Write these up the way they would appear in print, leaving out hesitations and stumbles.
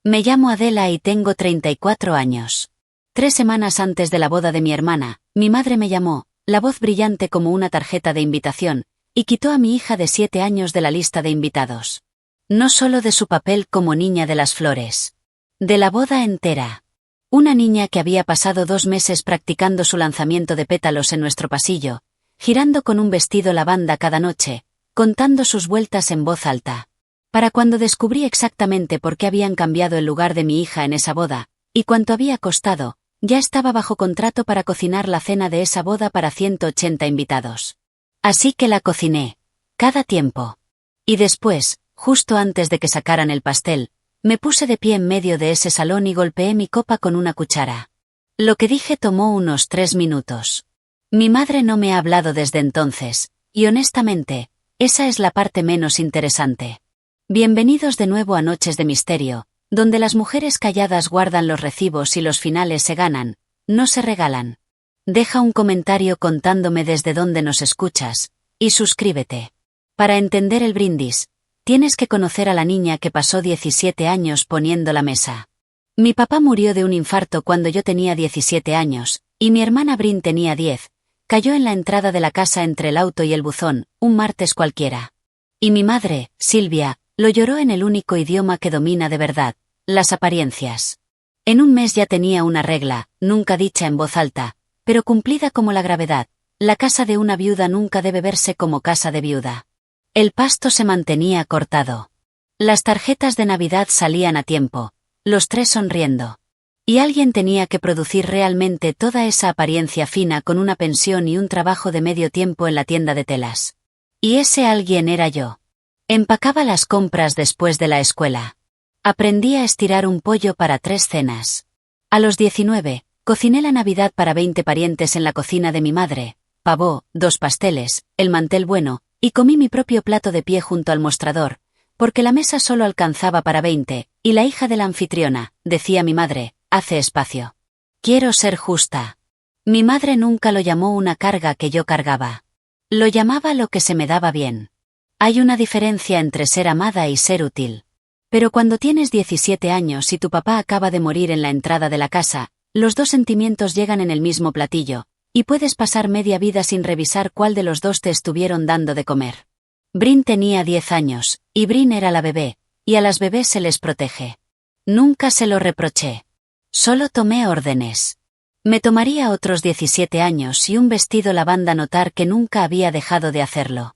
Me llamo Adela y tengo 34 años. 3 semanas antes de la boda de mi hermana, mi madre me llamó, la voz brillante como una tarjeta de invitación, y quitó a mi hija de 7 años de la lista de invitados. No solo de su papel como niña de las flores. De la boda entera. Una niña que había pasado 2 meses practicando su lanzamiento de pétalos en nuestro pasillo, girando con un vestido lavanda cada noche, contando sus vueltas en voz alta. Para cuando descubrí exactamente por qué habían cambiado el lugar de mi hija en esa boda, y cuánto había costado, ya estaba bajo contrato para cocinar la cena de esa boda para 180 invitados. Así que la cociné. Cada tiempo. Y después, justo antes de que sacaran el pastel, me puse de pie en medio de ese salón y golpeé mi copa con una cuchara. Lo que dije tomó unos 3 minutos. Mi madre no me ha hablado desde entonces, y honestamente, esa es la parte menos interesante. Bienvenidos de nuevo a Noches de Misterio, donde las mujeres calladas guardan los recibos y los finales se ganan, no se regalan. Deja un comentario contándome desde dónde nos escuchas, y suscríbete. Para entender el brindis, tienes que conocer a la niña que pasó 17 años poniendo la mesa. Mi papá murió de un infarto cuando yo tenía 17 años, y mi hermana Brin tenía 10. Cayó en la entrada de la casa entre el auto y el buzón, un martes cualquiera. Y mi madre, Silvia, lo lloró en el único idioma que domina de verdad, las apariencias. En un mes ya tenía una regla, nunca dicha en voz alta, pero cumplida como la gravedad. La casa de una viuda nunca debe verse como casa de viuda. El pasto se mantenía cortado. Las tarjetas de Navidad salían a tiempo, los 3 sonriendo. Y alguien tenía que producir realmente toda esa apariencia fina con una pensión y un trabajo de medio tiempo en la tienda de telas. Y ese alguien era yo. Empacaba las compras después de la escuela. Aprendí a estirar un pollo para 3 cenas. A los 19, cociné la Navidad para 20 parientes en la cocina de mi madre, pavó, 2 pasteles, el mantel bueno, y comí mi propio plato de pie junto al mostrador, porque la mesa solo alcanzaba para 20, y la hija de la anfitriona, decía mi madre, hace espacio. Quiero ser justa. Mi madre nunca lo llamó una carga que yo cargaba. Lo llamaba lo que se me daba bien. Hay una diferencia entre ser amada y ser útil. Pero cuando tienes 17 años y tu papá acaba de morir en la entrada de la casa, los 2 sentimientos llegan en el mismo platillo, y puedes pasar media vida sin revisar cuál de los 2 te estuvieron dando de comer. Brin tenía 10 años, y Brin era la bebé, y a las bebés se les protege. Nunca se lo reproché. Solo tomé órdenes. Me tomaría otros 17 años y un vestido lavanda notar que nunca había dejado de hacerlo.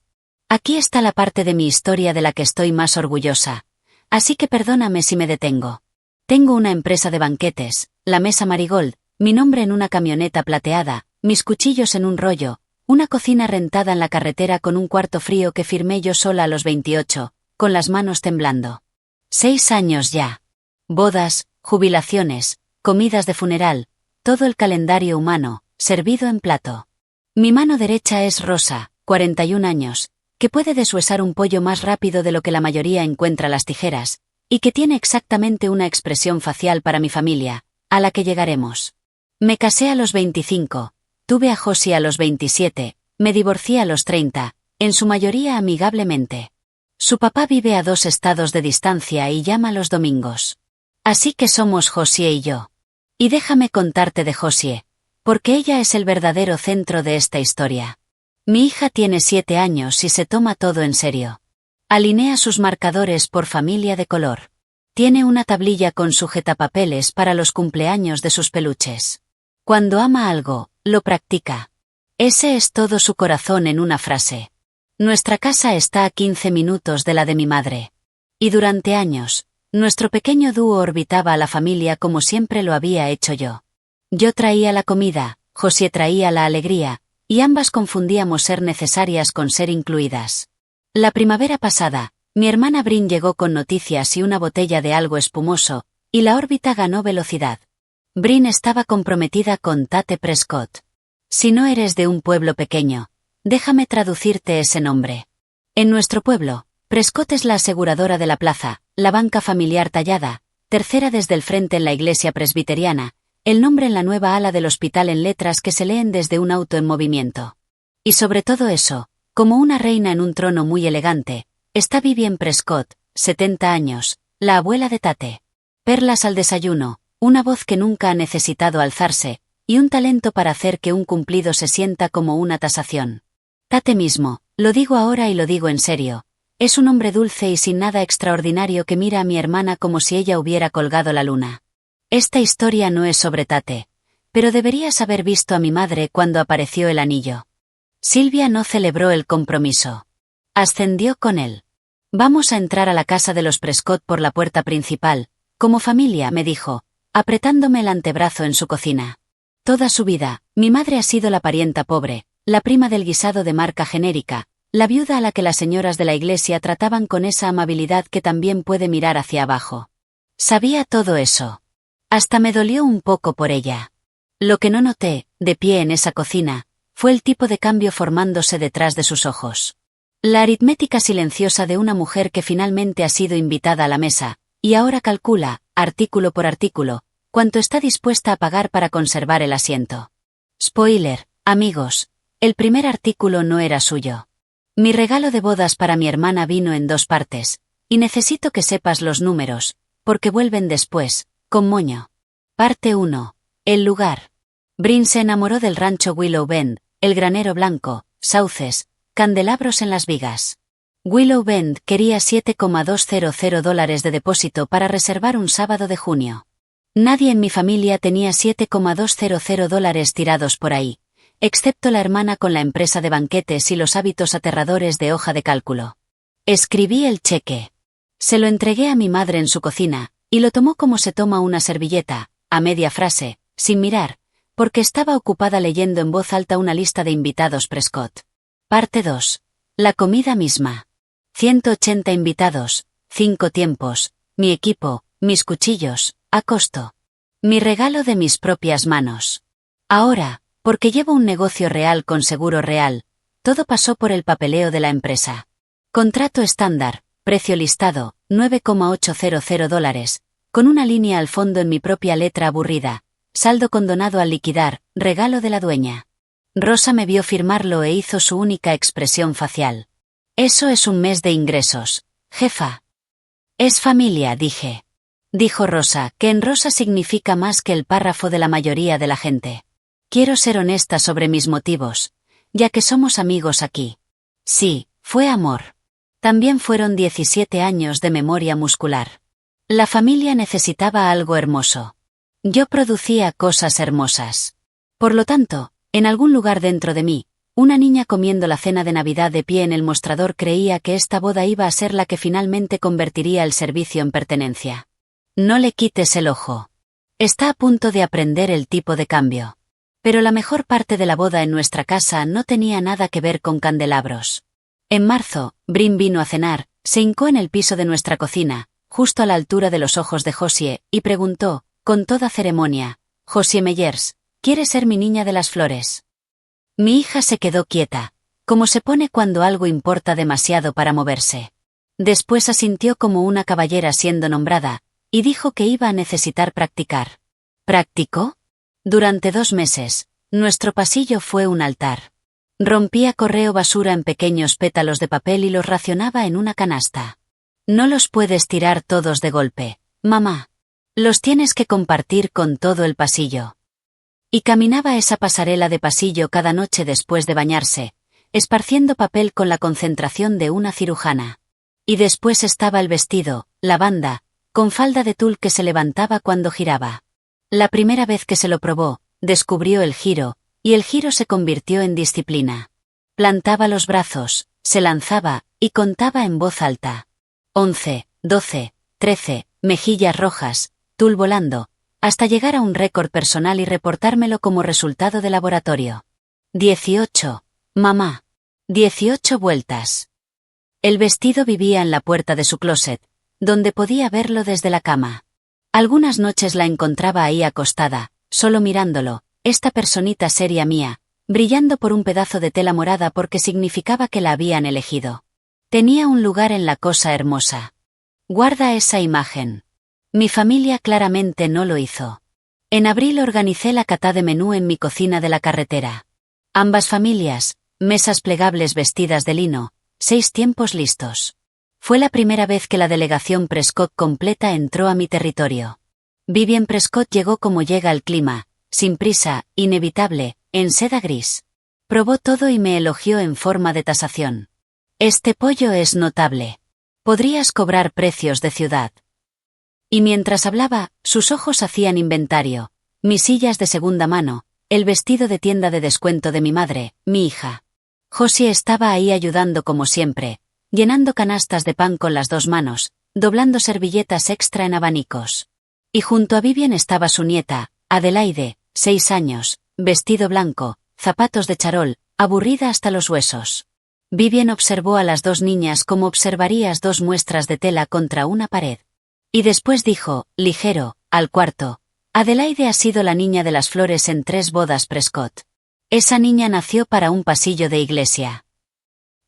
Aquí está la parte de mi historia de la que estoy más orgullosa, así que perdóname si me detengo. Tengo una empresa de banquetes, la Mesa Marigold, mi nombre en una camioneta plateada, mis cuchillos en un rollo, una cocina rentada en la carretera con un cuarto frío que firmé yo sola a los 28, con las manos temblando. 6 años ya. Bodas, jubilaciones, comidas de funeral, todo el calendario humano, servido en plato. Mi mano derecha es Rosa, 41 años, que puede deshuesar un pollo más rápido de lo que la mayoría encuentra las tijeras, y que tiene exactamente una expresión facial para mi familia, a la que llegaremos. Me casé a los 25, tuve a Josie a los 27, me divorcié a los 30, en su mayoría amigablemente. Su papá vive a 2 estados de distancia y llama los domingos. Así que somos Josie y yo. Y déjame contarte de Josie, porque ella es el verdadero centro de esta historia. Mi hija tiene 7 años y se toma todo en serio. Alinea sus marcadores por familia de color. Tiene una tablilla con sujetapapeles para los cumpleaños de sus peluches. Cuando ama algo, lo practica. Ese es todo su corazón en una frase. Nuestra casa está a 15 minutos de la de mi madre. Y durante años, nuestro pequeño dúo orbitaba a la familia como siempre lo había hecho yo. Yo traía la comida, Josie traía la alegría, y ambas confundíamos ser necesarias con ser incluidas. La primavera pasada, mi hermana Brin llegó con noticias y una botella de algo espumoso, y la órbita ganó velocidad. Brin estaba comprometida con Tate Prescott. Si no eres de un pueblo pequeño, déjame traducirte ese nombre. En nuestro pueblo, Prescott es la aseguradora de la plaza, la banca familiar tallada, tercera desde el frente en la iglesia presbiteriana, el nombre en la nueva ala del hospital en letras que se leen desde un auto en movimiento. Y sobre todo eso, como una reina en un trono muy elegante, está Vivian Prescott, 70 años, la abuela de Tate. perlas al desayuno, una voz que nunca ha necesitado alzarse, y un talento para hacer que un cumplido se sienta como una tasación. Tate mismo, lo digo ahora y lo digo en serio, es un hombre dulce y sin nada extraordinario que mira a mi hermana como si ella hubiera colgado la luna. Esta historia no es sobre Tate, pero deberías haber visto a mi madre cuando apareció el anillo. Silvia no celebró el compromiso. Ascendió con él. Vamos a entrar a la casa de los Prescott por la puerta principal, como familia, me dijo, apretándome el antebrazo en su cocina. Toda su vida, mi madre ha sido la parienta pobre, la prima del guisado de marca genérica, la viuda a la que las señoras de la iglesia trataban con esa amabilidad que también puede mirar hacia abajo. Sabía todo eso. Hasta me dolió un poco por ella. Lo que no noté, de pie en esa cocina, fue el tipo de cambio formándose detrás de sus ojos. La aritmética silenciosa de una mujer que finalmente ha sido invitada a la mesa, y ahora calcula, artículo por artículo, cuánto está dispuesta a pagar para conservar el asiento. Spoiler, amigos, el primer artículo no era suyo. Mi regalo de bodas para mi hermana vino en 2 partes, y necesito que sepas los números, porque vuelven después, con moño. Parte 1. El lugar. Bryn se enamoró del rancho Willow Bend, el granero blanco, sauces, candelabros en las vigas. Willow Bend quería $7,200 de depósito para reservar un sábado de junio. Nadie en mi familia tenía $7,200 tirados por ahí, excepto la hermana con la empresa de banquetes y los hábitos aterradores de hoja de cálculo. Escribí el cheque. Se lo entregué a mi madre en su cocina, y lo tomó como se toma una servilleta, a media frase, sin mirar, porque estaba ocupada leyendo en voz alta una lista de invitados Prescott. Parte 2. La comida misma. 180 invitados, 5 tiempos, mi equipo, mis cuchillos, a costo. Mi regalo de mis propias manos. Ahora, porque llevo un negocio real con seguro real, todo pasó por el papeleo de la empresa. Contrato estándar, precio listado, $9,800, con una línea al fondo en mi propia letra aburrida, saldo condonado al liquidar, regalo de la dueña. Rosa me vio firmarlo e hizo su única expresión facial. Eso es un mes de ingresos, jefa. Es familia, dije. Dijo Rosa, que en rosa significa más que el párrafo de la mayoría de la gente. Quiero ser honesta sobre mis motivos, ya que somos amigos aquí. Sí, fue amor. También fueron 17 años de memoria muscular. La familia necesitaba algo hermoso. Yo producía cosas hermosas. Por lo tanto, en algún lugar dentro de mí, una niña comiendo la cena de Navidad de pie en el mostrador creía que esta boda iba a ser la que finalmente convertiría el servicio en pertenencia. No le quites el ojo. Está a punto de aprender el tipo de cambio. Pero la mejor parte de la boda en nuestra casa no tenía nada que ver con candelabros. En marzo, Bryn vino a cenar, se hincó en el piso de nuestra cocina, justo a la altura de los ojos de Josie, y preguntó, con toda ceremonia, «Josie Meyers, ¿quieres ser mi niña de las flores?» Mi hija se quedó quieta, como se pone cuando algo importa demasiado para moverse. Después asintió como una caballera siendo nombrada, y dijo que iba a necesitar practicar. ¿Practicó? Durante 2 meses, nuestro pasillo fue un altar. Rompía correo basura en pequeños pétalos de papel y los racionaba en una canasta. No los puedes tirar todos de golpe, mamá. Los tienes que compartir con todo el pasillo. Y caminaba esa pasarela de pasillo cada noche después de bañarse, esparciendo papel con la concentración de una cirujana. Y después estaba el vestido, la banda, con falda de tul que se levantaba cuando giraba. La primera vez que se lo probó, descubrió el giro, y el giro se convirtió en disciplina. Plantaba los brazos, se lanzaba, y contaba en voz alta. 11, 12, 13, mejillas rojas, tul volando, hasta llegar a un récord personal y reportármelo como resultado de laboratorio. 18, mamá. 18 vueltas. El vestido vivía en la puerta de su closet, donde podía verlo desde la cama. Algunas noches la encontraba ahí acostada, solo mirándolo, esta personita seria mía, brillando por un pedazo de tela morada porque significaba que la habían elegido. Tenía un lugar en la cosa hermosa. Guarda esa imagen. Mi familia claramente no lo hizo. En abril organicé la cata de menú en mi cocina de la carretera. Ambas familias, mesas plegables vestidas de lino, 6 tiempos listos. Fue la primera vez que la delegación Prescott completa entró a mi territorio. Vivian Prescott llegó como llega el clima, sin prisa, inevitable, en seda gris. Probó todo y me elogió en forma de tasación. Este pollo es notable. Podrías cobrar precios de ciudad. Y mientras hablaba, sus ojos hacían inventario. Mis sillas de segunda mano, el vestido de tienda de descuento de mi madre, mi hija. Josie estaba ahí ayudando como siempre, llenando canastas de pan con las dos manos, doblando servilletas extra en abanicos. Y junto a Vivian estaba su nieta, Adelaide, 6 años, vestido blanco, zapatos de charol, aburrida hasta los huesos. Vivian observó a las dos niñas como observarías dos muestras de tela contra una pared. Y después dijo, ligero, al cuarto, Adelaide ha sido la niña de las flores en 3 bodas Prescott. Esa niña nació para un pasillo de iglesia.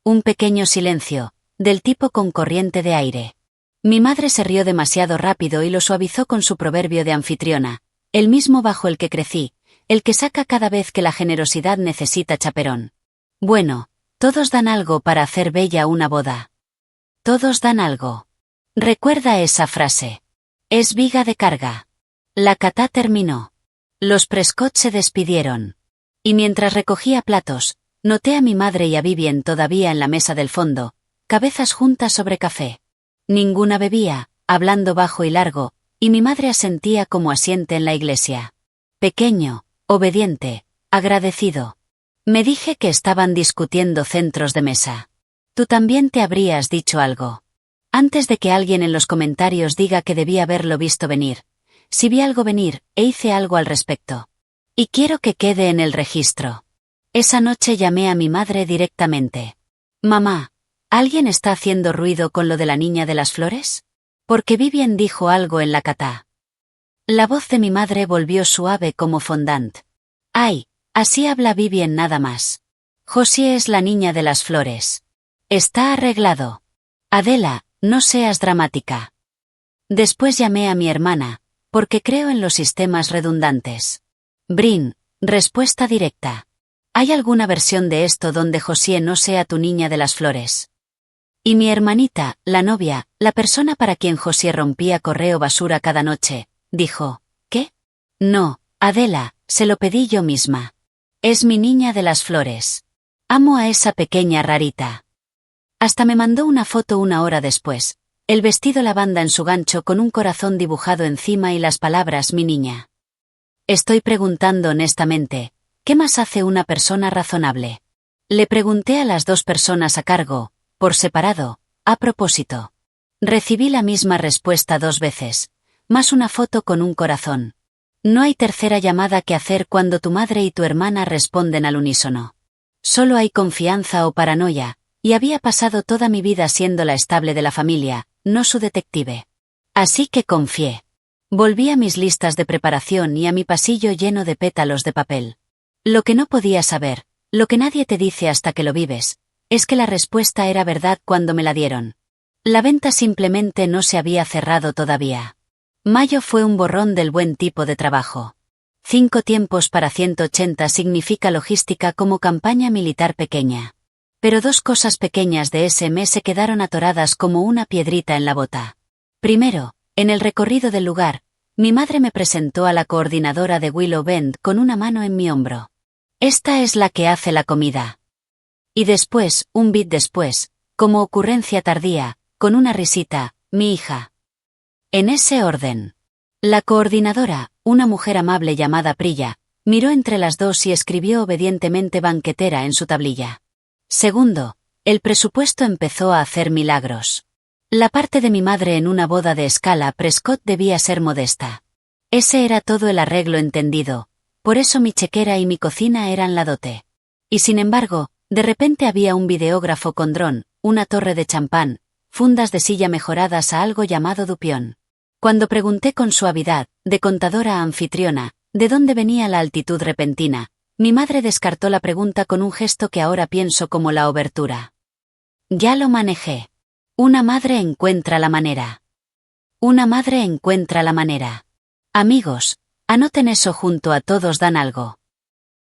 Un pequeño silencio, del tipo con corriente de aire. Mi madre se rió demasiado rápido y lo suavizó con su proverbio de anfitriona, el mismo bajo el que crecí, el que saca cada vez que la generosidad necesita chaperón. Bueno, todos dan algo para hacer bella una boda. Todos dan algo. Recuerda esa frase. Es viga de carga. La catá terminó. Los Prescott se despidieron. Y mientras recogía platos, noté a mi madre y a Vivian todavía en la mesa del fondo, cabezas juntas sobre café. Ninguna bebía, hablando bajo y largo, y mi madre asentía como asiente en la iglesia. Pequeño, obediente, agradecido. Me dije que estaban discutiendo centros de mesa. Tú también te habrías dicho algo. Antes de que alguien en los comentarios diga que debía haberlo visto venir. Si vi algo venir, e hice algo al respecto. Y quiero que quede en el registro. Esa noche llamé a mi madre directamente. Mamá, ¿alguien está haciendo ruido con lo de la niña de las flores? Porque Vivian dijo algo en la catá. La voz de mi madre volvió suave como fondant. Ay, así habla Vivian nada más. Josie es la niña de las flores. Está arreglado. Adela, no seas dramática. Después llamé a mi hermana, porque creo en los sistemas redundantes. Brin, respuesta directa. ¿Hay alguna versión de esto donde Josie no sea tu niña de las flores? Y mi hermanita, la novia, la persona para quien Josie rompía correo basura cada noche, dijo, ¿qué? No, Adela, se lo pedí yo misma. Es mi niña de las flores. Amo a esa pequeña rarita. Hasta me mandó una foto una hora después, el vestido lavanda en su gancho con un corazón dibujado encima y las palabras mi niña. Estoy preguntando honestamente, ¿qué más hace una persona razonable? Le pregunté a las dos personas a cargo, por separado, a propósito. Recibí la misma respuesta 2 veces, más una foto con un corazón. No hay tercera llamada que hacer cuando tu madre y tu hermana responden al unísono. Solo hay confianza o paranoia, y había pasado toda mi vida siendo la estable de la familia, no su detective. Así que confié. Volví a mis listas de preparación y a mi pasillo lleno de pétalos de papel. Lo que no podía saber, lo que nadie te dice hasta que lo vives, es que la respuesta era verdad cuando me la dieron. La venta simplemente no se había cerrado todavía. Mayo fue un borrón del buen tipo de trabajo. 5 tiempos para 180 significa logística como campaña militar pequeña. Pero 2 cosas pequeñas de ese mes se quedaron atoradas como una piedrita en la bota. Primero, en el recorrido del lugar, mi madre me presentó a la coordinadora de Willow Bend con una mano en mi hombro. Esta es la que hace la comida. Y después, un bit después, como ocurrencia tardía, con una risita, mi hija. En ese orden. La coordinadora, una mujer amable llamada Priya, miró entre las dos y escribió obedientemente banquetera en su tablilla. Segundo, el presupuesto empezó a hacer milagros. La parte de mi madre en una boda de escala Prescott debía ser modesta. Ese era todo el arreglo entendido, por eso mi chequera y mi cocina eran la dote. Y sin embargo, de repente había un videógrafo con dron, una torre de champán, fundas de silla mejoradas a algo llamado dupión. Cuando pregunté con suavidad, de contadora a anfitriona, de dónde venía la altitud repentina, mi madre descartó la pregunta con un gesto que ahora pienso como la obertura. Ya lo manejé. Una madre encuentra la manera. Una madre encuentra la manera. Amigos, anoten eso junto a todos dan algo.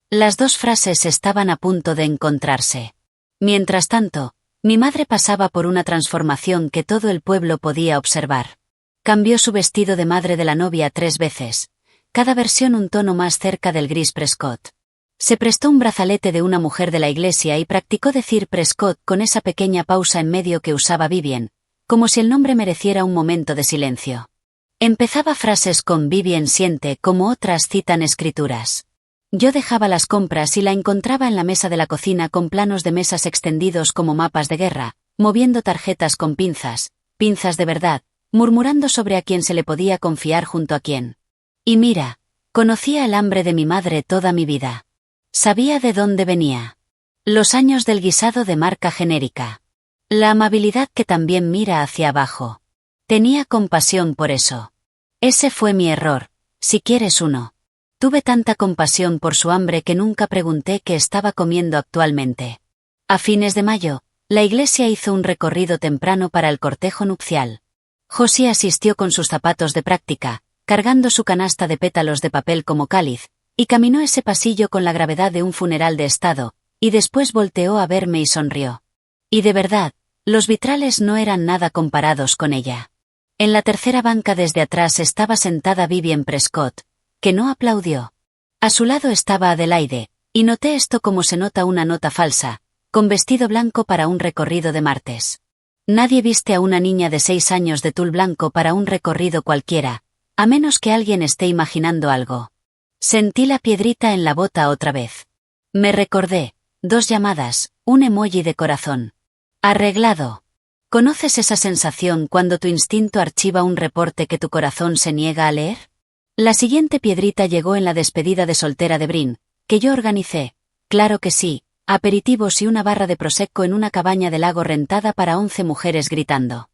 Las 2 frases estaban a punto de encontrarse. Mientras tanto, Mi madre pasaba por una transformación que todo el pueblo podía observar. Cambió su vestido de madre de la novia 3 veces, cada versión un tono más cerca del gris Prescott. Se prestó un brazalete de una mujer de la iglesia y practicó decir Prescott con esa pequeña pausa en medio que usaba Vivien, como si el nombre mereciera un momento de silencio. Empezaba frases con Vivien siente como otras citan escrituras. Yo dejaba las compras y la encontraba en la mesa de la cocina con planos de mesas extendidos como mapas de guerra, moviendo tarjetas con pinzas de verdad, murmurando sobre a quién se le podía confiar junto a quién. Y mira, conocía el hambre de mi madre toda mi vida. Sabía de dónde venía. Los años del guisado de marca genérica. La amabilidad que también mira hacia abajo. Tenía compasión por eso. Ese fue mi error, si quieres uno. Tuve tanta compasión por su hambre que nunca pregunté qué estaba comiendo actualmente. A fines de mayo, la iglesia hizo un recorrido temprano para el cortejo nupcial. Josie asistió con sus zapatos de práctica, cargando su canasta de pétalos de papel como cáliz, y caminó ese pasillo con la gravedad de un funeral de estado, y después volteó a verme y sonrió. Y de verdad, los vitrales no eran nada comparados con ella. En la tercera banca desde atrás estaba sentada Vivien Prescott, que no aplaudió. A su lado estaba Adelaide, y noté esto como se nota una nota falsa, con vestido blanco para un recorrido de martes. Nadie viste a una niña de 6 años de tul blanco para un recorrido cualquiera, a menos que alguien esté imaginando algo. Sentí la piedrita en la bota otra vez. Me recordé, 2 llamadas, un emoji de corazón. Arreglado. ¿Conoces esa sensación cuando tu instinto archiva un reporte que tu corazón se niega a leer? La siguiente piedrita llegó en la despedida de soltera de Brin, que yo organicé, claro que sí, aperitivos y una barra de prosecco en una cabaña de lago rentada para 11 mujeres gritando.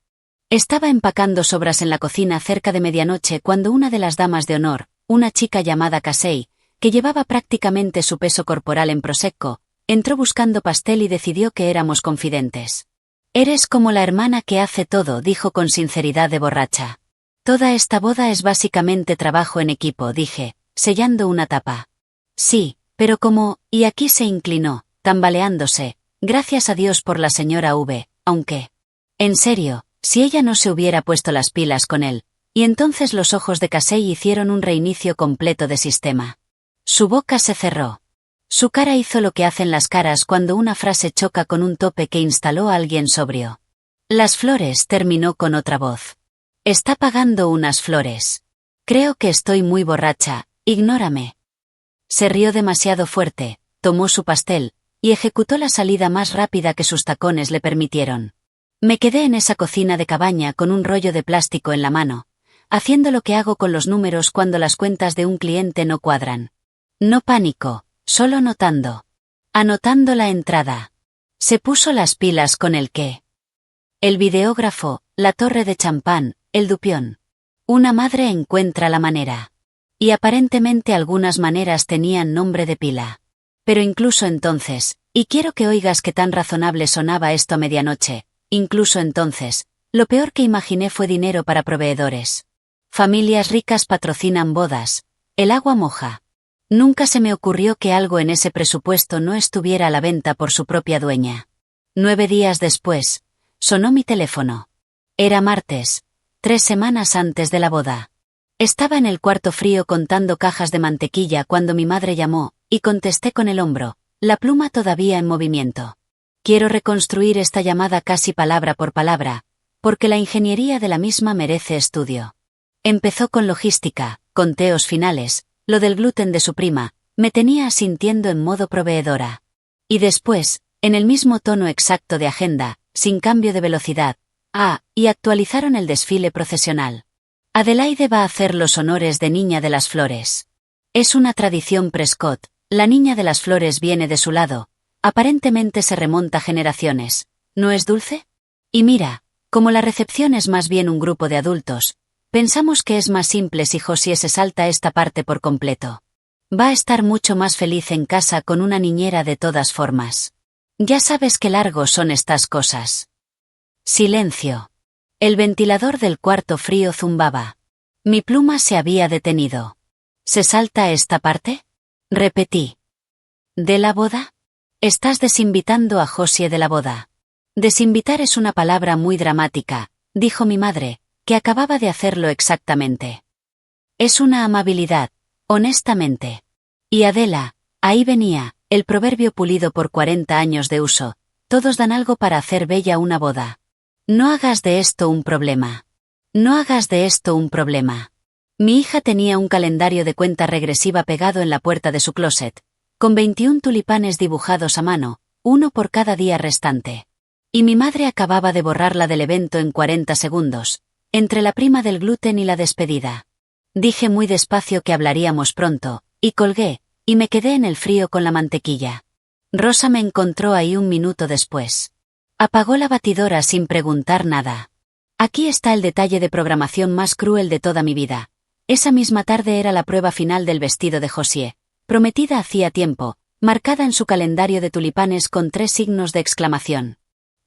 Estaba empacando sobras en la cocina cerca de medianoche cuando una de las damas de honor, una chica llamada Casey, que llevaba prácticamente su peso corporal en prosecco, entró buscando pastel y decidió que éramos confidentes. Eres como la hermana que hace todo, dijo con sinceridad de borracha. Toda esta boda es básicamente trabajo en equipo, dije, sellando una tapa. Sí, pero como, y aquí se inclinó, tambaleándose, gracias a Dios por la señora V, aunque... En serio, si ella no se hubiera puesto las pilas con él, y entonces los ojos de Casey hicieron un reinicio completo de sistema. Su boca se cerró. Su cara hizo lo que hacen las caras cuando una frase choca con un tope que instaló a alguien sobrio. Las flores, terminó con otra voz. Está pagando unas flores. Creo que estoy muy borracha, ignórame. Se rió demasiado fuerte, tomó su pastel, y ejecutó la salida más rápida que sus tacones le permitieron. Me quedé en esa cocina de cabaña con un rollo de plástico en la mano, haciendo lo que hago con los números cuando las cuentas de un cliente no cuadran. No pánico, solo notando. Anotando la entrada. Se puso las pilas con el qué. El videógrafo, la torre de champán, el dupión. Una madre encuentra la manera. Y aparentemente algunas maneras tenían nombre de pila. Pero incluso entonces, y quiero que oigas que tan razonable sonaba esto a medianoche, incluso entonces, lo peor que imaginé fue dinero para proveedores. Familias ricas patrocinan bodas. El agua moja. Nunca se me ocurrió que algo en ese presupuesto no estuviera a la venta por su propia dueña. 9 días después, sonó mi teléfono. Era martes, 3 semanas antes de la boda. Estaba en el cuarto frío contando cajas de mantequilla cuando mi madre llamó, y contesté con el hombro, la pluma todavía en movimiento. Quiero reconstruir esta llamada casi palabra por palabra, porque la ingeniería de la misma merece estudio. Empezó con logística, conteos finales, lo del gluten de su prima, me tenía asintiendo en modo proveedora. Y después, en el mismo tono exacto de agenda, sin cambio de velocidad, y actualizaron el desfile procesional. Adelaide va a hacer los honores de Niña de las Flores. Es una tradición Prescott, la Niña de las Flores viene de su lado, aparentemente se remonta generaciones, ¿no es dulce? Y mira, como la recepción es más bien un grupo de adultos, pensamos que es más simple si Josie se salta esta parte por completo. Va a estar mucho más feliz en casa con una niñera de todas formas. Ya sabes qué largos son estas cosas. Silencio. El ventilador del cuarto frío zumbaba. Mi pluma se había detenido. ¿Se salta esta parte? Repetí. ¿De la boda? Estás desinvitando a Josie de la boda. Desinvitar es una palabra muy dramática, dijo mi madre, que acababa de hacerlo exactamente. Es una amabilidad, honestamente. Y Adela, ahí venía, el proverbio pulido por 40 años de uso, todos dan algo para hacer bella una boda. No hagas de esto un problema. No hagas de esto un problema. Mi hija tenía un calendario de cuenta regresiva pegado en la puerta de su closet, con 21 tulipanes dibujados a mano, uno por cada día restante. Y mi madre acababa de borrarla del evento en 40 segundos, entre la prima del gluten y la despedida. Dije muy despacio que hablaríamos pronto, y colgué, y me quedé en el frío con la mantequilla. Rosa me encontró ahí un minuto después. Apagó la batidora sin preguntar nada. Aquí está el detalle de programación más cruel de toda mi vida. Esa misma tarde era la prueba final del vestido de Josié, prometida hacía tiempo, marcada en su calendario de tulipanes con 3 signos de exclamación.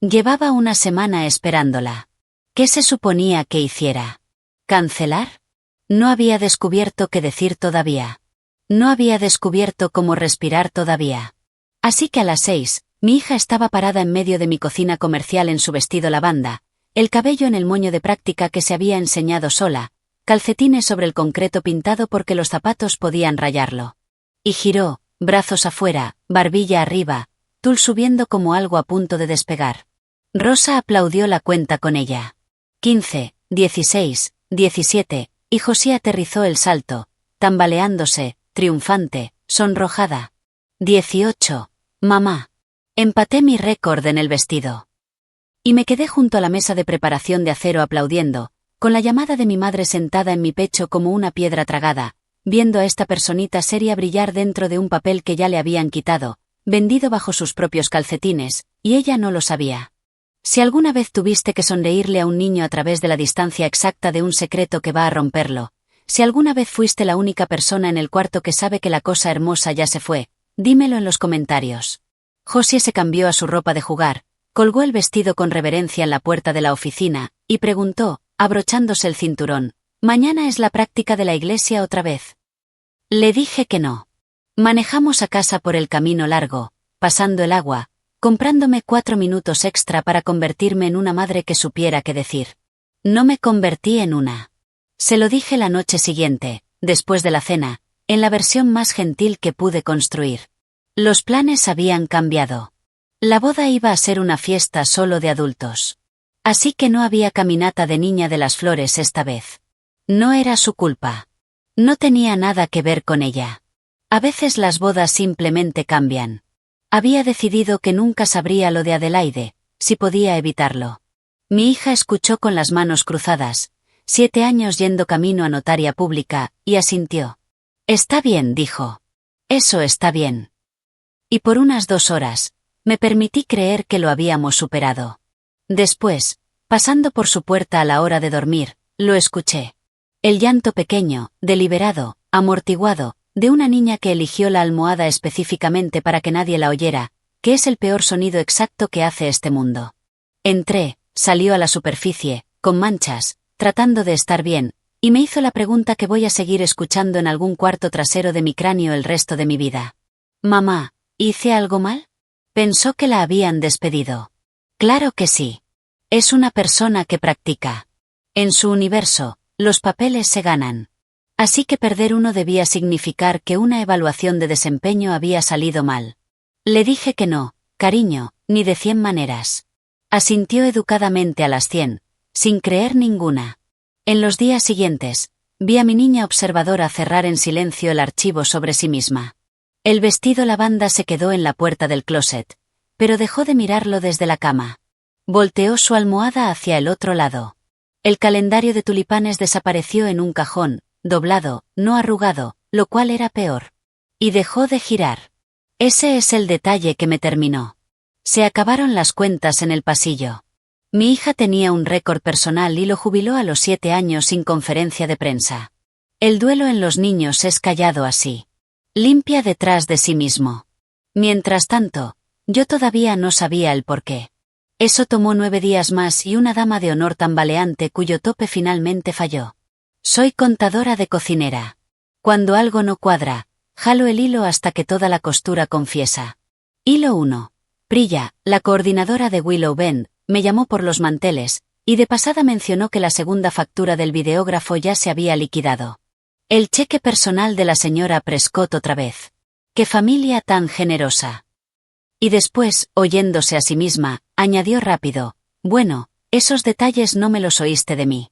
Llevaba una semana esperándola. ¿Qué se suponía que hiciera? ¿Cancelar? No había descubierto qué decir todavía. No había descubierto cómo respirar todavía. Así que a las 6, mi hija estaba parada en medio de mi cocina comercial en su vestido lavanda, el cabello en el moño de práctica que se había enseñado sola, calcetines sobre el concreto pintado porque los zapatos podían rayarlo. Y giró, brazos afuera, barbilla arriba, tul subiendo como algo a punto de despegar. Rosa aplaudió la cuenta con ella. 15, 16, 17, y José aterrizó el salto, tambaleándose, triunfante, sonrojada. 18, mamá. Empaté mi récord en el vestido. Y me quedé junto a la mesa de preparación de acero aplaudiendo, con la llamada de mi madre sentada en mi pecho como una piedra tragada, viendo a esta personita seria brillar dentro de un papel que ya le habían quitado, vendido bajo sus propios calcetines, y ella no lo sabía. Si alguna vez tuviste que sonreírle a un niño a través de la distancia exacta de un secreto que va a romperlo, si alguna vez fuiste la única persona en el cuarto que sabe que la cosa hermosa ya se fue, dímelo en los comentarios. José se cambió a su ropa de jugar, colgó el vestido con reverencia en la puerta de la oficina, y preguntó, abrochándose el cinturón, ¿mañana es la práctica de la iglesia otra vez? Le dije que no. Manejamos a casa por el camino largo, pasando el agua, comprándome 4 minutos extra para convertirme en una madre que supiera qué decir. No me convertí en una. Se lo dije la noche siguiente, después de la cena, en la versión más gentil que pude construir. Los planes habían cambiado. La boda iba a ser una fiesta solo de adultos. Así que no había caminata de Niña de las Flores esta vez. No era su culpa. No tenía nada que ver con ella. A veces las bodas simplemente cambian. Había decidido que nunca sabría lo de Adelaide, si podía evitarlo. Mi hija escuchó con las manos cruzadas, 7 años yendo camino a notaria pública, y asintió. Está bien, dijo. Eso está bien. Y por unas 2 horas, me permití creer que lo habíamos superado. Después, pasando por su puerta a la hora de dormir, lo escuché. El llanto pequeño, deliberado, amortiguado, de una niña que eligió la almohada específicamente para que nadie la oyera, que es el peor sonido exacto que hace este mundo. Entré, salió a la superficie, con manchas, tratando de estar bien, y me hizo la pregunta que voy a seguir escuchando en algún cuarto trasero de mi cráneo el resto de mi vida. Mamá, ¿hice algo mal? Pensó que la habían despedido. Claro que sí. Es una persona que practica. En su universo, los papeles se ganan. Así que perder uno debía significar que una evaluación de desempeño había salido mal. Le dije que no, cariño, ni de 100 maneras. Asintió educadamente a las 100, sin creer ninguna. En los días siguientes, vi a mi niña observadora cerrar en silencio el archivo sobre sí misma. El vestido lavanda se quedó en la puerta del closet, pero dejó de mirarlo desde la cama. Volteó su almohada hacia el otro lado. El calendario de tulipanes desapareció en un cajón, doblado, no arrugado, lo cual era peor. Y dejó de girar. Ese es el detalle que me terminó. Se acabaron las cuentas en el pasillo. Mi hija tenía un récord personal y lo jubiló a los 7 años sin conferencia de prensa. El duelo en los niños es callado así. Limpia detrás de sí mismo. Mientras tanto, yo todavía no sabía el porqué. Eso tomó 9 días más y una dama de honor tambaleante cuyo tope finalmente falló. Soy contadora de cocinera. Cuando algo no cuadra, jalo el hilo hasta que toda la costura confiesa. Hilo 1. Priya, la coordinadora de Willow Bend, me llamó por los manteles, y de pasada mencionó que la segunda factura del videógrafo ya se había liquidado. El cheque personal de la señora Prescott otra vez. ¡Qué familia tan generosa! Y después, oyéndose a sí misma, añadió rápido, bueno, esos detalles no me los oíste de mí.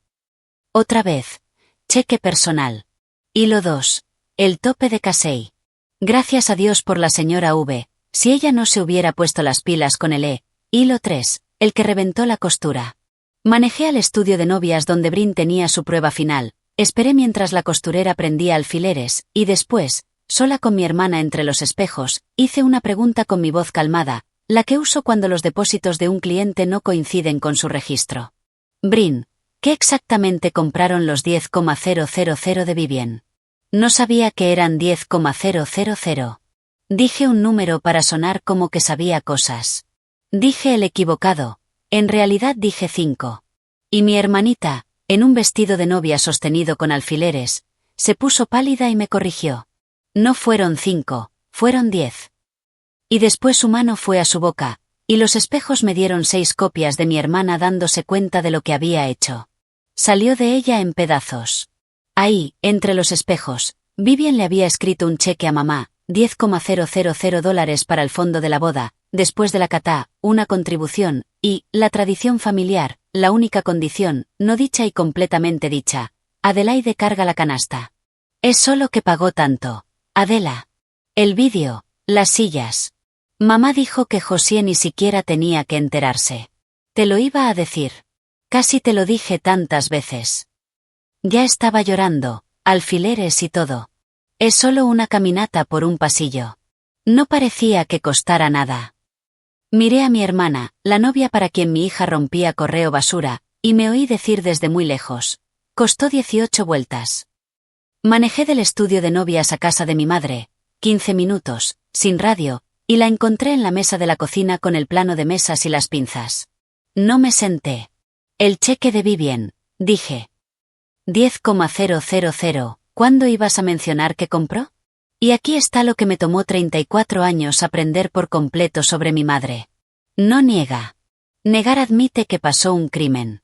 Otra vez. Cheque personal. Hilo 2. El tope de Casey. Gracias a Dios por la señora V, si ella no se hubiera puesto las pilas con el Hilo 3, el que reventó la costura. Manejé al estudio de novias donde Brin tenía su prueba final, esperé mientras la costurera prendía alfileres, y después, sola con mi hermana entre los espejos, hice una pregunta con mi voz calmada, la que uso cuando los depósitos de un cliente no coinciden con su registro. Brin, ¿qué exactamente compraron los 10,000 de Vivien? No sabía que eran 10,000. Dije un número para sonar como que sabía cosas. Dije el equivocado, en realidad dije 5. Y mi hermanita, en un vestido de novia sostenido con alfileres, se puso pálida y me corrigió. No fueron 5, fueron 10. Y después su mano fue a su boca, y los espejos me dieron 6 copias de mi hermana dándose cuenta de lo que había hecho. Salió de ella en pedazos. Ahí, entre los espejos, Vivien le había escrito un cheque a mamá, $10,000 para el fondo de la boda, después de la catá, una contribución, y, la tradición familiar, la única condición, no dicha y completamente dicha. Adelaide carga la canasta. Es solo que pagó tanto. Adela. El vídeo, las sillas. Mamá dijo que José ni siquiera tenía que enterarse. Te lo iba a decir. Casi te lo dije tantas veces. Ya estaba llorando, alfileres y todo. Es solo una caminata por un pasillo. No parecía que costara nada. Miré a mi hermana, la novia para quien mi hija rompía correo basura, y me oí decir desde muy lejos. Costó 18 vueltas. Manejé del estudio de novias a casa de mi madre, 15 minutos, sin radio, y la encontré en la mesa de la cocina con el plano de mesas y las pinzas. No me senté. El cheque de Vivien, dije. 10,000, ¿cuándo ibas a mencionar que compró? Y aquí está lo que me tomó 34 años aprender por completo sobre mi madre. No niega. Negar admite que pasó un crimen.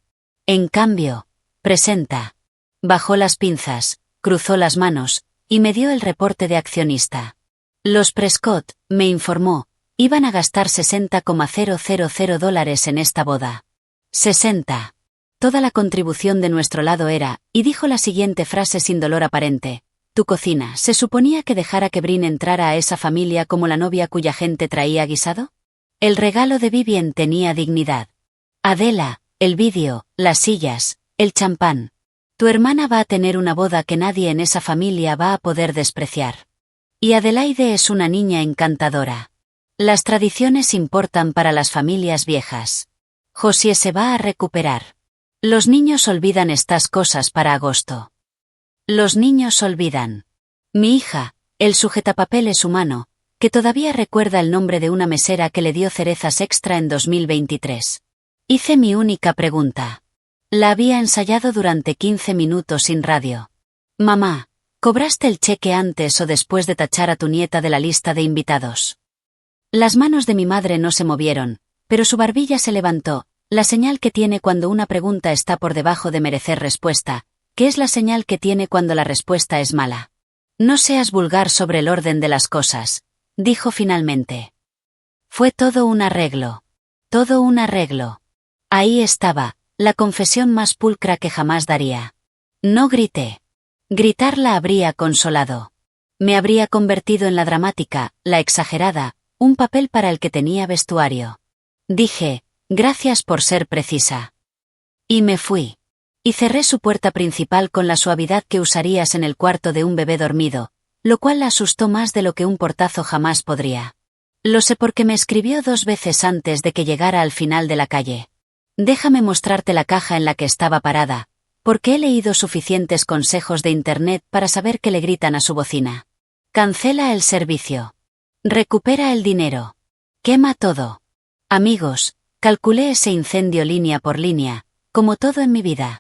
En cambio, presenta. Bajó las pinzas, cruzó las manos, y me dio el reporte de accionista. Los Prescott, me informó, iban a gastar $60,000 en esta boda. 60. Toda la contribución de nuestro lado era, y dijo la siguiente frase sin dolor aparente. Tu cocina, ¿se suponía que dejara que Brin entrara a esa familia como la novia cuya gente traía guisado? El regalo de Vivien tenía dignidad. Adela, el vídeo, las sillas, el champán. Tu hermana va a tener una boda que nadie en esa familia va a poder despreciar. Y Adelaide es una niña encantadora. Las tradiciones importan para las familias viejas. José se va a recuperar. Los niños olvidan estas cosas para agosto. Los niños olvidan. Mi hija, el sujetapapeles humano, que todavía recuerda el nombre de una mesera que le dio cerezas extra en 2023. Hice mi única pregunta. La había ensayado durante 15 minutos sin radio. Mamá, ¿cobraste el cheque antes o después de tachar a tu nieta de la lista de invitados? Las manos de mi madre no se movieron, pero su barbilla se levantó, la señal que tiene cuando una pregunta está por debajo de merecer respuesta, que es la señal que tiene cuando la respuesta es mala. No seas vulgar sobre el orden de las cosas, dijo finalmente. Fue todo un arreglo. Todo un arreglo. Ahí estaba, la confesión más pulcra que jamás daría. No grité. Gritar la habría consolado. Me habría convertido en la dramática, la exagerada, un papel para el que tenía vestuario. Dije, gracias por ser precisa. Y me fui. Y cerré su puerta principal con la suavidad que usarías en el cuarto de un bebé dormido, lo cual la asustó más de lo que un portazo jamás podría. Lo sé porque me escribió 2 veces antes de que llegara al final de la calle. Déjame mostrarte la caja en la que estaba parada, porque he leído suficientes consejos de internet para saber que le gritan a su bocina. Cancela el servicio. Recupera el dinero. Quema todo. Amigos, calculé ese incendio línea por línea, como todo en mi vida.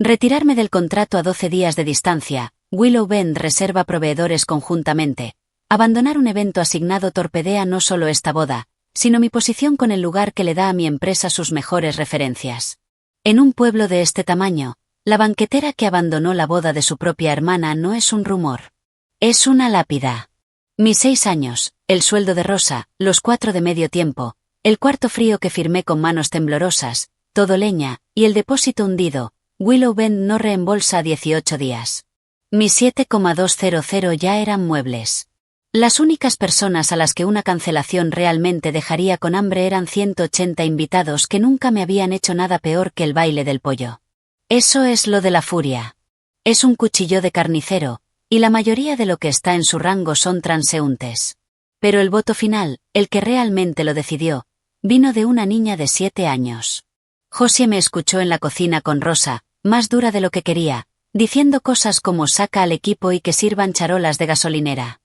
Retirarme del contrato a 12 días de distancia, Willow Bend reserva proveedores conjuntamente. Abandonar un evento asignado torpedea no solo esta boda, sino mi posición con el lugar que le da a mi empresa sus mejores referencias. En un pueblo de este tamaño, la banquetera que abandonó la boda de su propia hermana no es un rumor. Es una lápida. Mis 6 años, el sueldo de Rosa, los 4 de medio tiempo, el cuarto frío que firmé con manos temblorosas, todo leña, y el depósito hundido, Willow Bend no reembolsa 18 días. Mis 7,200 ya eran muebles. Las únicas personas a las que una cancelación realmente dejaría con hambre eran 180 invitados que nunca me habían hecho nada peor que el baile del pollo. Eso es lo de la furia. Es un cuchillo de carnicero, y la mayoría de lo que está en su rango son transeúntes. Pero el voto final, el que realmente lo decidió, vino de una niña de 7 años. Josie me escuchó en la cocina con Rosa, más dura de lo que quería, diciendo cosas como saca al equipo y que sirvan charolas de gasolinera.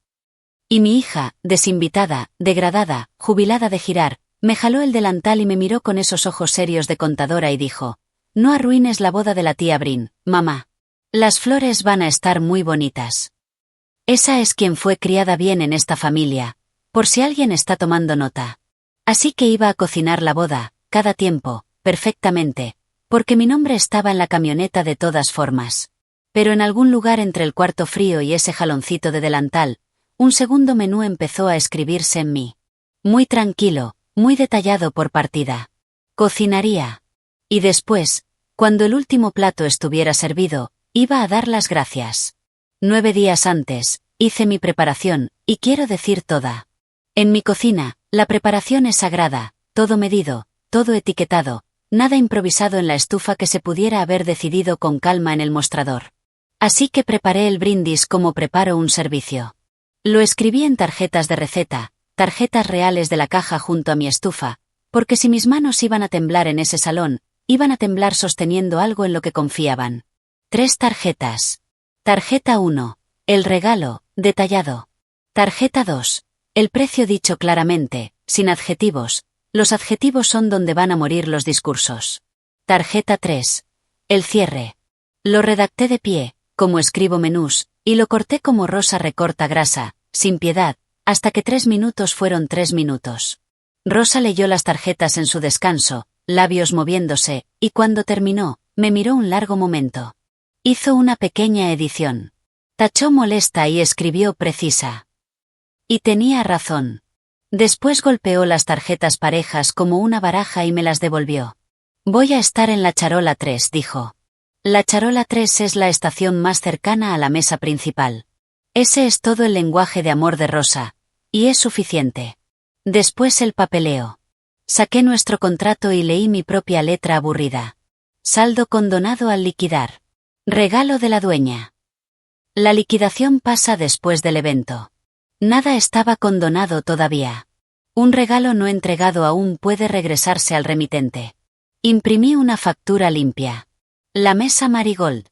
Y mi hija, desinvitada, degradada, jubilada de girar, me jaló el delantal y me miró con esos ojos serios de contadora y dijo: «No arruines la boda de la tía Brin, mamá. Las flores van a estar muy bonitas». Esa es quien fue criada bien en esta familia, por si alguien está tomando nota. Así que iba a cocinar la boda, cada tiempo, perfectamente, porque mi nombre estaba en la camioneta de todas formas. Pero en algún lugar entre el cuarto frío y ese jaloncito de delantal, un segundo menú empezó a escribirse en mí. Muy tranquilo, muy detallado por partida. Cocinaría. Y después, cuando el último plato estuviera servido, iba a dar las gracias. 9 días antes, hice mi preparación, y quiero decir toda. En mi cocina, la preparación es sagrada, todo medido, todo etiquetado, nada improvisado en la estufa que se pudiera haber decidido con calma en el mostrador. Así que preparé el brindis como preparo un servicio. Lo escribí en tarjetas de receta, tarjetas reales de la caja junto a mi estufa, porque si mis manos iban a temblar en ese salón, iban a temblar sosteniendo algo en lo que confiaban. 3 tarjetas. Tarjeta 1. El regalo, detallado. Tarjeta 2. El precio dicho claramente, sin adjetivos. Los adjetivos son donde van a morir los discursos. Tarjeta 3. El cierre. Lo redacté de pie, como escribo menús, y lo corté como Rosa recorta grasa, sin piedad, hasta que 3 minutos fueron 3 minutos. Rosa leyó las tarjetas en su descanso, labios moviéndose, y cuando terminó, me miró un largo momento. Hizo una pequeña edición. Tachó molesta y escribió precisa. Y tenía razón. Después golpeó las tarjetas parejas como una baraja y me las devolvió. Voy a estar en la charola 3, dijo. La charola 3 es la estación más cercana a la mesa principal. Ese es todo el lenguaje de amor de Rosa, y es suficiente. Después el papeleo. Saqué nuestro contrato y leí mi propia letra aburrida. Saldo condonado al liquidar. Regalo de la dueña. La liquidación pasa después del evento. Nada estaba condonado todavía. Un regalo no entregado aún puede regresarse al remitente. Imprimí una factura limpia. La mesa Marigold.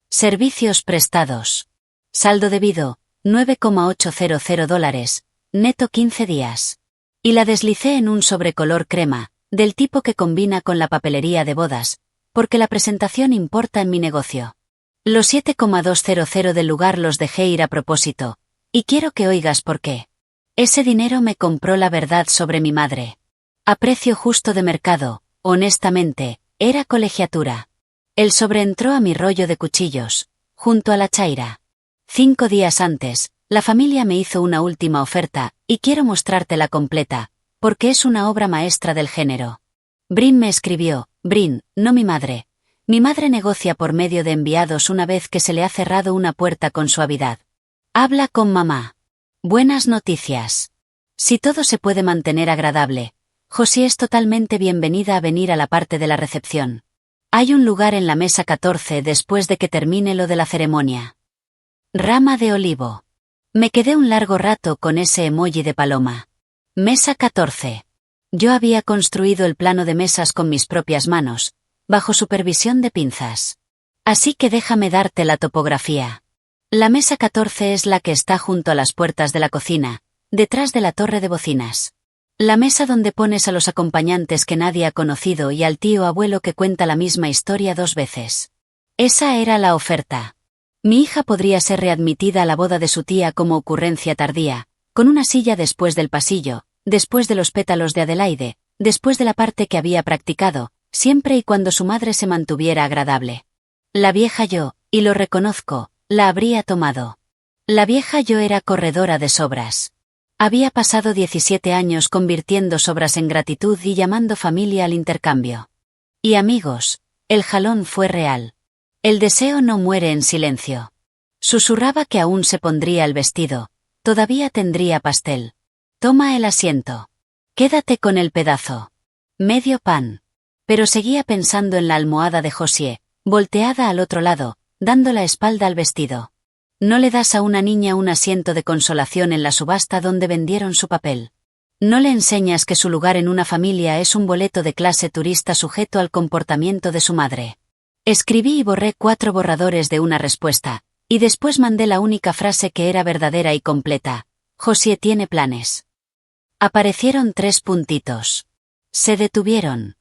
Servicios prestados. Saldo debido, $9,800, neto 15 días. Y la deslicé en un sobrecolor crema, del tipo que combina con la papelería de bodas, porque la presentación importa en mi negocio. Los 7,200 del lugar los dejé ir a propósito, y quiero que oigas por qué. Ese dinero me compró la verdad sobre mi madre. A precio justo de mercado, honestamente, era colegiatura. El sobre entró a mi rollo de cuchillos, junto a la chaira. 5 días antes, la familia me hizo una última oferta, y quiero mostrártela completa, porque es una obra maestra del género. Brin me escribió, Brin, no mi madre. Mi madre negocia por medio de enviados una vez que se le ha cerrado una puerta con suavidad. Habla con mamá. Buenas noticias. Si todo se puede mantener agradable, Josie es totalmente bienvenida a venir a la parte de la recepción. Hay un lugar en la mesa 14 después de que termine lo de la ceremonia. Rama de olivo. Me quedé un largo rato con ese emoji de paloma. Mesa 14. Yo había construido el plano de mesas con mis propias manos, bajo supervisión de pinzas. Así que déjame darte la topografía. La mesa 14 es la que está junto a las puertas de la cocina, detrás de la torre de bocinas. La mesa donde pones a los acompañantes que nadie ha conocido y al tío abuelo que cuenta la misma historia 2 veces. Esa era la oferta. Mi hija podría ser readmitida a la boda de su tía como ocurrencia tardía, con una silla después del pasillo, después de los pétalos de Adelaide, después de la parte que había practicado, siempre y cuando su madre se mantuviera agradable. La vieja yo, y lo reconozco, la habría tomado. La vieja yo era corredora de sobras. Había pasado 17 años convirtiendo sobras en gratitud y llamando familia al intercambio. Y amigos, el jalón fue real. El deseo no muere en silencio. Susurraba que aún se pondría el vestido, todavía tendría pastel. Toma el asiento. Quédate con el pedazo. Medio pan. Pero seguía pensando en la almohada de José, volteada al otro lado, dando la espalda al vestido. No le das a una niña un asiento de consolación en la subasta donde vendieron su papel. No le enseñas que su lugar en una familia es un boleto de clase turista sujeto al comportamiento de su madre. Escribí y borré 4 borradores de una respuesta, y después mandé la única frase que era verdadera y completa. José tiene planes. Aparecieron 3 puntitos. Se detuvieron.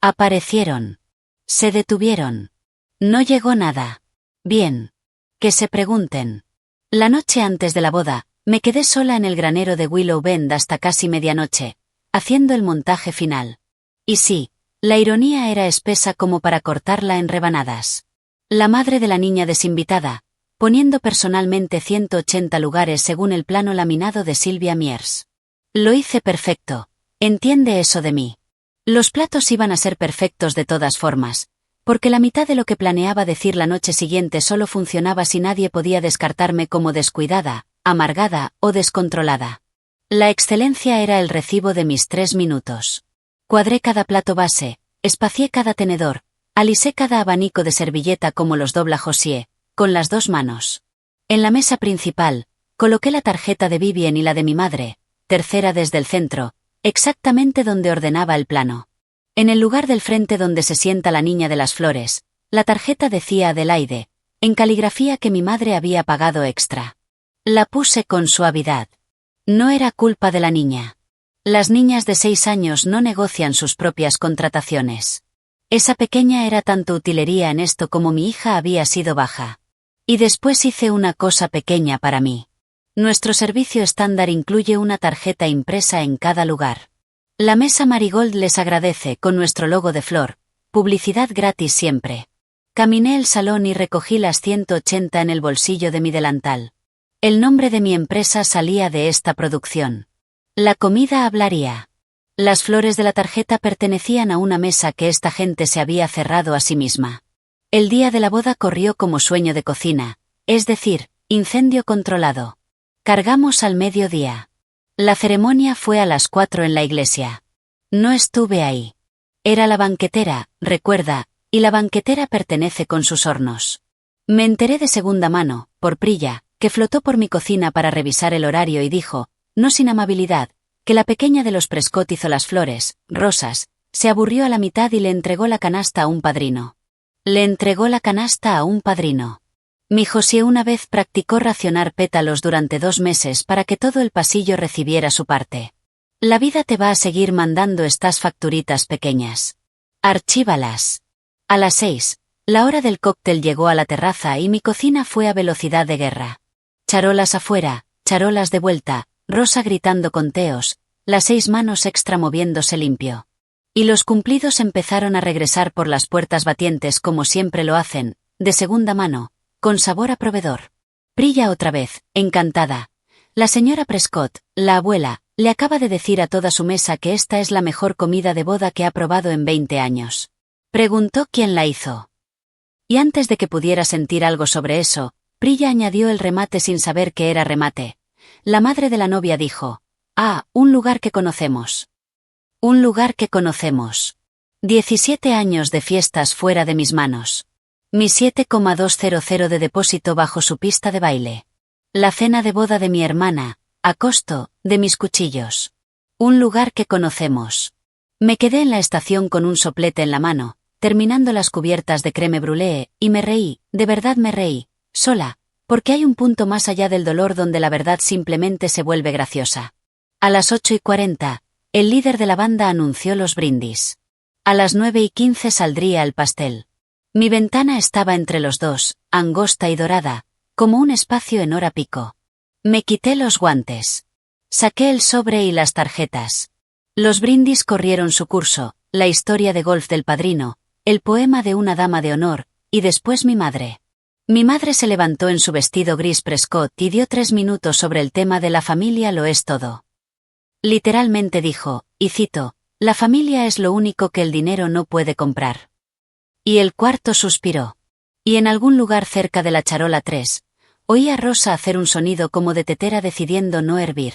Aparecieron. Se detuvieron. No llegó nada. Bien. Que se pregunten. La noche antes de la boda, me quedé sola en el granero de Willow Bend hasta casi medianoche, haciendo el montaje final. Y sí, la ironía era espesa como para cortarla en rebanadas. La madre de la niña desinvitada, poniendo personalmente 180 lugares según el plano laminado de Sylvia Mears. Lo hice perfecto, entiende eso de mí. Los platos iban a ser perfectos de todas formas, porque la mitad de lo que planeaba decir la noche siguiente solo funcionaba si nadie podía descartarme como descuidada, amargada o descontrolada. La excelencia era el recibo de mis 3 minutos. Cuadré cada plato base, espacié cada tenedor, alisé cada abanico de servilleta como los dobla José, con las 2 manos. En la mesa principal, coloqué la tarjeta de Vivien y la de mi madre, tercera desde el centro, exactamente donde ordenaba el plano. En el lugar del frente donde se sienta la niña de las flores, la tarjeta decía Adelaide, en caligrafía que mi madre había pagado extra. La puse con suavidad. No era culpa de la niña. Las niñas de 6 años no negocian sus propias contrataciones. Esa pequeña era tanto utilería en esto como mi hija había sido baja. Y después hice una cosa pequeña para mí. Nuestro servicio estándar incluye una tarjeta impresa en cada lugar. La mesa Marigold les agradece con nuestro logo de flor, publicidad gratis siempre. Caminé el salón y recogí las 180 en el bolsillo de mi delantal. El nombre de mi empresa salía de esta producción. La comida hablaría. Las flores de la tarjeta pertenecían a una mesa que esta gente se había cerrado a sí misma. El día de la boda corrió como sueño de cocina, es decir, incendio controlado. Cargamos al mediodía. La ceremonia fue a las 4 en la iglesia. No estuve ahí. Era la banquetera, recuerda, y la banquetera pertenece con sus hornos. Me enteré de segunda mano, por Prilla, que flotó por mi cocina para revisar el horario y dijo, no sin amabilidad, que la pequeña de los Prescott hizo las flores, rosas, se aburrió a la mitad y le entregó la canasta a un padrino. Le entregó la canasta a un padrino. Mi José una vez practicó racionar pétalos durante 2 meses para que todo el pasillo recibiera su parte. La vida te va a seguir mandando estas facturitas pequeñas. Archívalas. A las 6, la hora del cóctel llegó a la terraza y mi cocina fue a velocidad de guerra. Charolas afuera, charolas de vuelta, Rosa gritando conteos, las 6 manos extra moviéndose limpio. Y los cumplidos empezaron a regresar por las puertas batientes como siempre lo hacen, de segunda mano, con sabor a proveedor. Prilla otra vez, encantada. La señora Prescott, la abuela, le acaba de decir a toda su mesa que esta es la mejor comida de boda que ha probado en 20 años. Preguntó quién la hizo. Y antes de que pudiera sentir algo sobre eso, Prilla añadió el remate sin saber que era remate. La madre de la novia dijo, un lugar que conocemos. Un lugar que conocemos. 17 años de fiestas fuera de mis manos. Mi 7,200 de depósito bajo su pista de baile. La cena de boda de mi hermana, a costo de mis cuchillos. Un lugar que conocemos. Me quedé en la estación con un soplete en la mano, terminando las cubiertas de crème brûlée, y me reí, de verdad me reí, sola, porque hay un punto más allá del dolor donde la verdad simplemente se vuelve graciosa. A las 8:40, el líder de la banda anunció los brindis. A las 9:15 saldría el pastel. Mi ventana estaba entre los dos, angosta y dorada, como un espacio en hora pico. Me quité los guantes. Saqué el sobre y las tarjetas. Los brindis corrieron su curso, la historia de golf del padrino, el poema de una dama de honor, y después mi madre. Mi madre se levantó en su vestido gris Prescott y dio 3 minutos sobre el tema de la familia lo es todo. Literalmente dijo, y cito, la familia es lo único que el dinero no puede comprar. Y el cuarto suspiró. Y en algún lugar cerca de la charola 3, oí a Rosa hacer un sonido como de tetera decidiendo no hervir.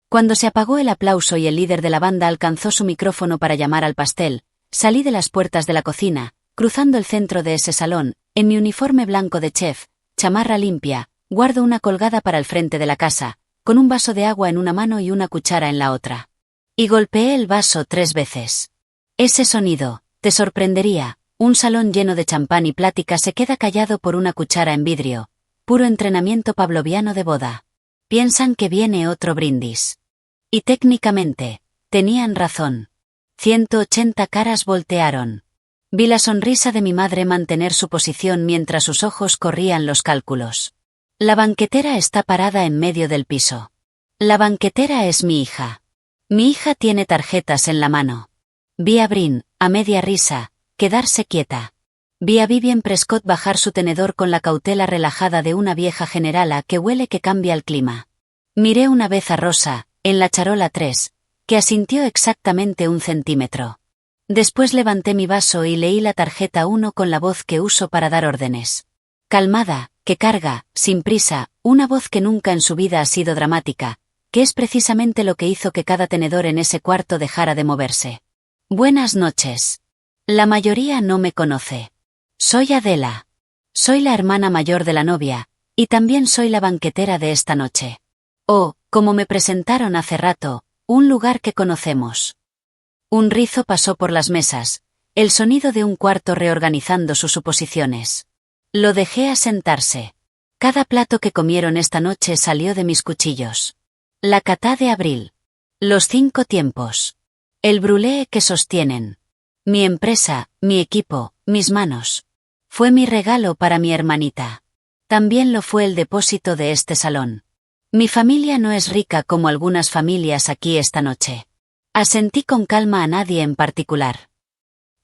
Cuando se apagó el aplauso y el líder de la banda alcanzó su micrófono para llamar al pastel, salí de las puertas de la cocina, cruzando el centro de ese salón, en mi uniforme blanco de chef, chamarra limpia, guardo una colgada para el frente de la casa, con un vaso de agua en una mano y una cuchara en la otra. Y golpeé el vaso 3 veces. Ese sonido, te sorprendería, un salón lleno de champán y plática se queda callado por una cuchara en vidrio, puro entrenamiento pavloviano de boda. Piensan que viene otro brindis. Y técnicamente, tenían razón. 180 caras voltearon. Vi la sonrisa de mi madre mantener su posición mientras sus ojos corrían los cálculos. La banquetera está parada en medio del piso. La banquetera es mi hija. Mi hija tiene tarjetas en la mano. Vi a Brin, a media risa, quedarse quieta. Vi a Vivian Prescott bajar su tenedor con la cautela relajada de una vieja generala que huele que cambia el clima. Miré una vez a Rosa, en la charola 3, que asintió exactamente 1 centímetro. Después levanté mi vaso y leí la tarjeta 1 con la voz que uso para dar órdenes. Calmada, que carga, sin prisa, una voz que nunca en su vida ha sido dramática, que es precisamente lo que hizo que cada tenedor en ese cuarto dejara de moverse. Buenas noches. La mayoría no me conoce. Soy Adela. Soy la hermana mayor de la novia, y también soy la banquetera de esta noche. Oh, como me presentaron hace rato, un lugar que conocemos. Un rizo pasó por las mesas, el sonido de un cuarto reorganizando sus suposiciones. Lo dejé asentarse. Cada plato que comieron esta noche salió de mis cuchillos. La catá de abril. Los 5 tiempos. El brûlée que sostienen. Mi empresa, mi equipo, mis manos. Fue mi regalo para mi hermanita. También lo fue el depósito de este salón. Mi familia no es rica como algunas familias aquí esta noche. Asentí con calma a nadie en particular.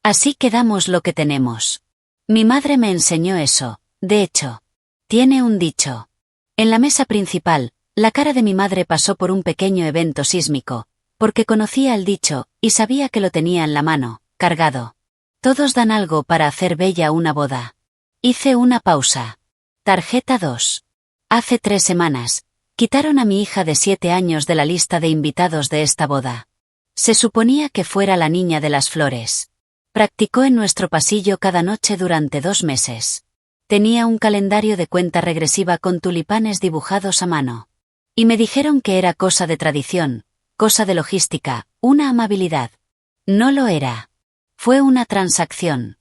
Así que damos lo que tenemos. Mi madre me enseñó eso, de hecho. Tiene un dicho. En la mesa principal, la cara de mi madre pasó por un pequeño evento sísmico, porque conocía el dicho, y sabía que lo tenía en la mano, cargado. Todos dan algo para hacer bella una boda. Hice una pausa. Tarjeta 2. Hace 3 semanas, quitaron a mi hija de 7 años de la lista de invitados de esta boda. Se suponía que fuera la niña de las flores. Practicó en nuestro pasillo cada noche durante 2 meses. Tenía un calendario de cuenta regresiva con tulipanes dibujados a mano. Y me dijeron que era cosa de tradición, cosa de logística, una amabilidad. No lo era. Fue una transacción.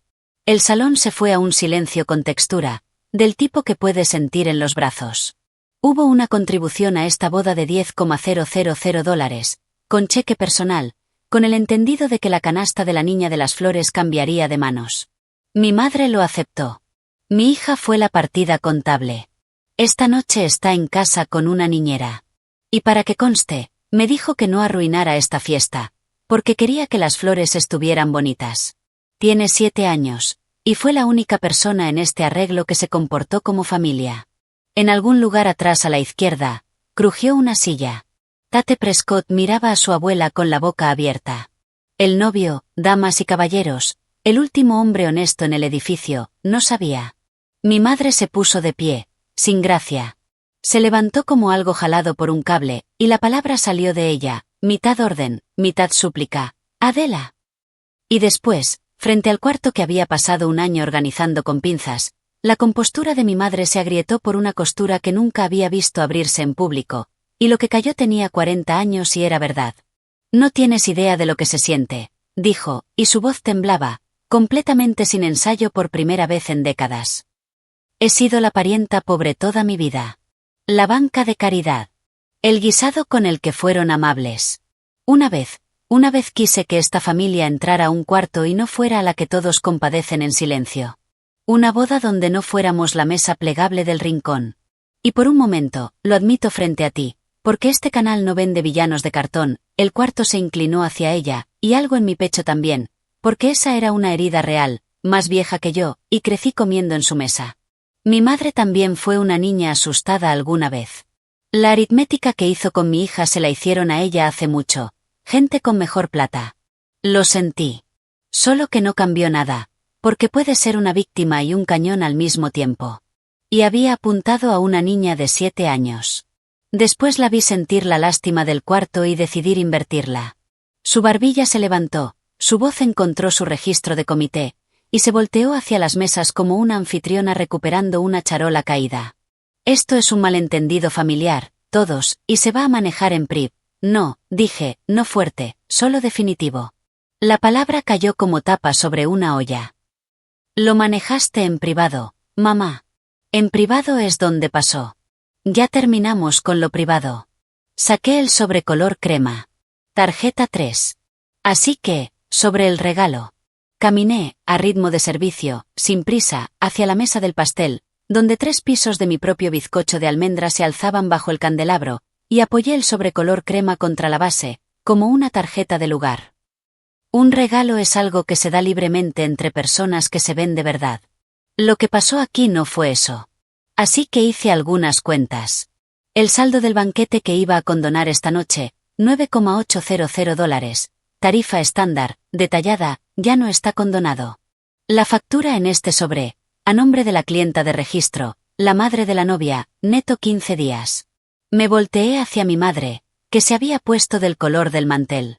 El salón se fue a un silencio con textura, del tipo que puedes sentir en los brazos. Hubo una contribución a esta boda de $10,000, con cheque personal, con el entendido de que la canasta de la niña de las flores cambiaría de manos. Mi madre lo aceptó. Mi hija fue la partida contable. Esta noche está en casa con una niñera. Y para que conste, me dijo que no arruinara esta fiesta, porque quería que las flores estuvieran bonitas. Tiene 7 años, y fue la única persona en este arreglo que se comportó como familia. En algún lugar atrás a la izquierda, crujió una silla. Tate Prescott miraba a su abuela con la boca abierta. El novio, damas y caballeros, el último hombre honesto en el edificio, no sabía. Mi madre se puso de pie, sin gracia. Se levantó como algo jalado por un cable, y la palabra salió de ella, mitad orden, mitad súplica. Adela. Y después, frente al cuarto que había pasado un año organizando con pinzas, la compostura de mi madre se agrietó por una costura que nunca había visto abrirse en público, y lo que cayó tenía 40 años y era verdad. No tienes idea de lo que se siente, dijo, y su voz temblaba, completamente sin ensayo por primera vez en décadas. He sido la parienta pobre toda mi vida. La banca de caridad. El guisado con el que fueron amables. Una vez quise que esta familia entrara a un cuarto y no fuera a la que todos compadecen en silencio. Una boda donde no fuéramos la mesa plegable del rincón. Y por un momento, lo admito frente a ti, Porque este canal no vende villanos de cartón. El cuarto se inclinó hacia ella, y algo en mi pecho también, porque esa era una herida real, más vieja que yo, y crecí comiendo en su mesa. Mi madre también fue una niña asustada alguna vez. La aritmética que hizo con mi hija se la hicieron a ella hace mucho, gente con mejor plata. Lo sentí. Solo que no cambió nada, porque puede ser una víctima y un cañón al mismo tiempo. Y había apuntado a una niña de 7 años. Después la vi sentir la lástima del cuarto y decidir invertirla. Su barbilla se levantó, su voz encontró su registro de comité, y se volteó hacia las mesas como una anfitriona recuperando una charola caída. Esto es un malentendido familiar, todos, y se va a manejar en PRIV. No, dije, no fuerte, solo definitivo. La palabra cayó como tapa sobre una olla. Lo manejaste en privado, mamá. En privado es donde pasó. Ya terminamos con lo privado. Saqué el sobre color crema. Tarjeta 3. Así que, sobre el regalo. Caminé, a ritmo de servicio, sin prisa, hacia la mesa del pastel, donde 3 pisos de mi propio bizcocho de almendra se alzaban bajo el candelabro, y apoyé el sobre color crema contra la base, como una tarjeta de lugar. Un regalo es algo que se da libremente entre personas que se ven de verdad. Lo que pasó aquí no fue eso. Así que hice algunas cuentas. El saldo del banquete que iba a condonar esta noche, $9,800, tarifa estándar, detallada, ya no está condonado. La factura en este sobre, a nombre de la clienta de registro, la madre de la novia, neto 15 días. Me volteé hacia mi madre, que se había puesto del color del mantel.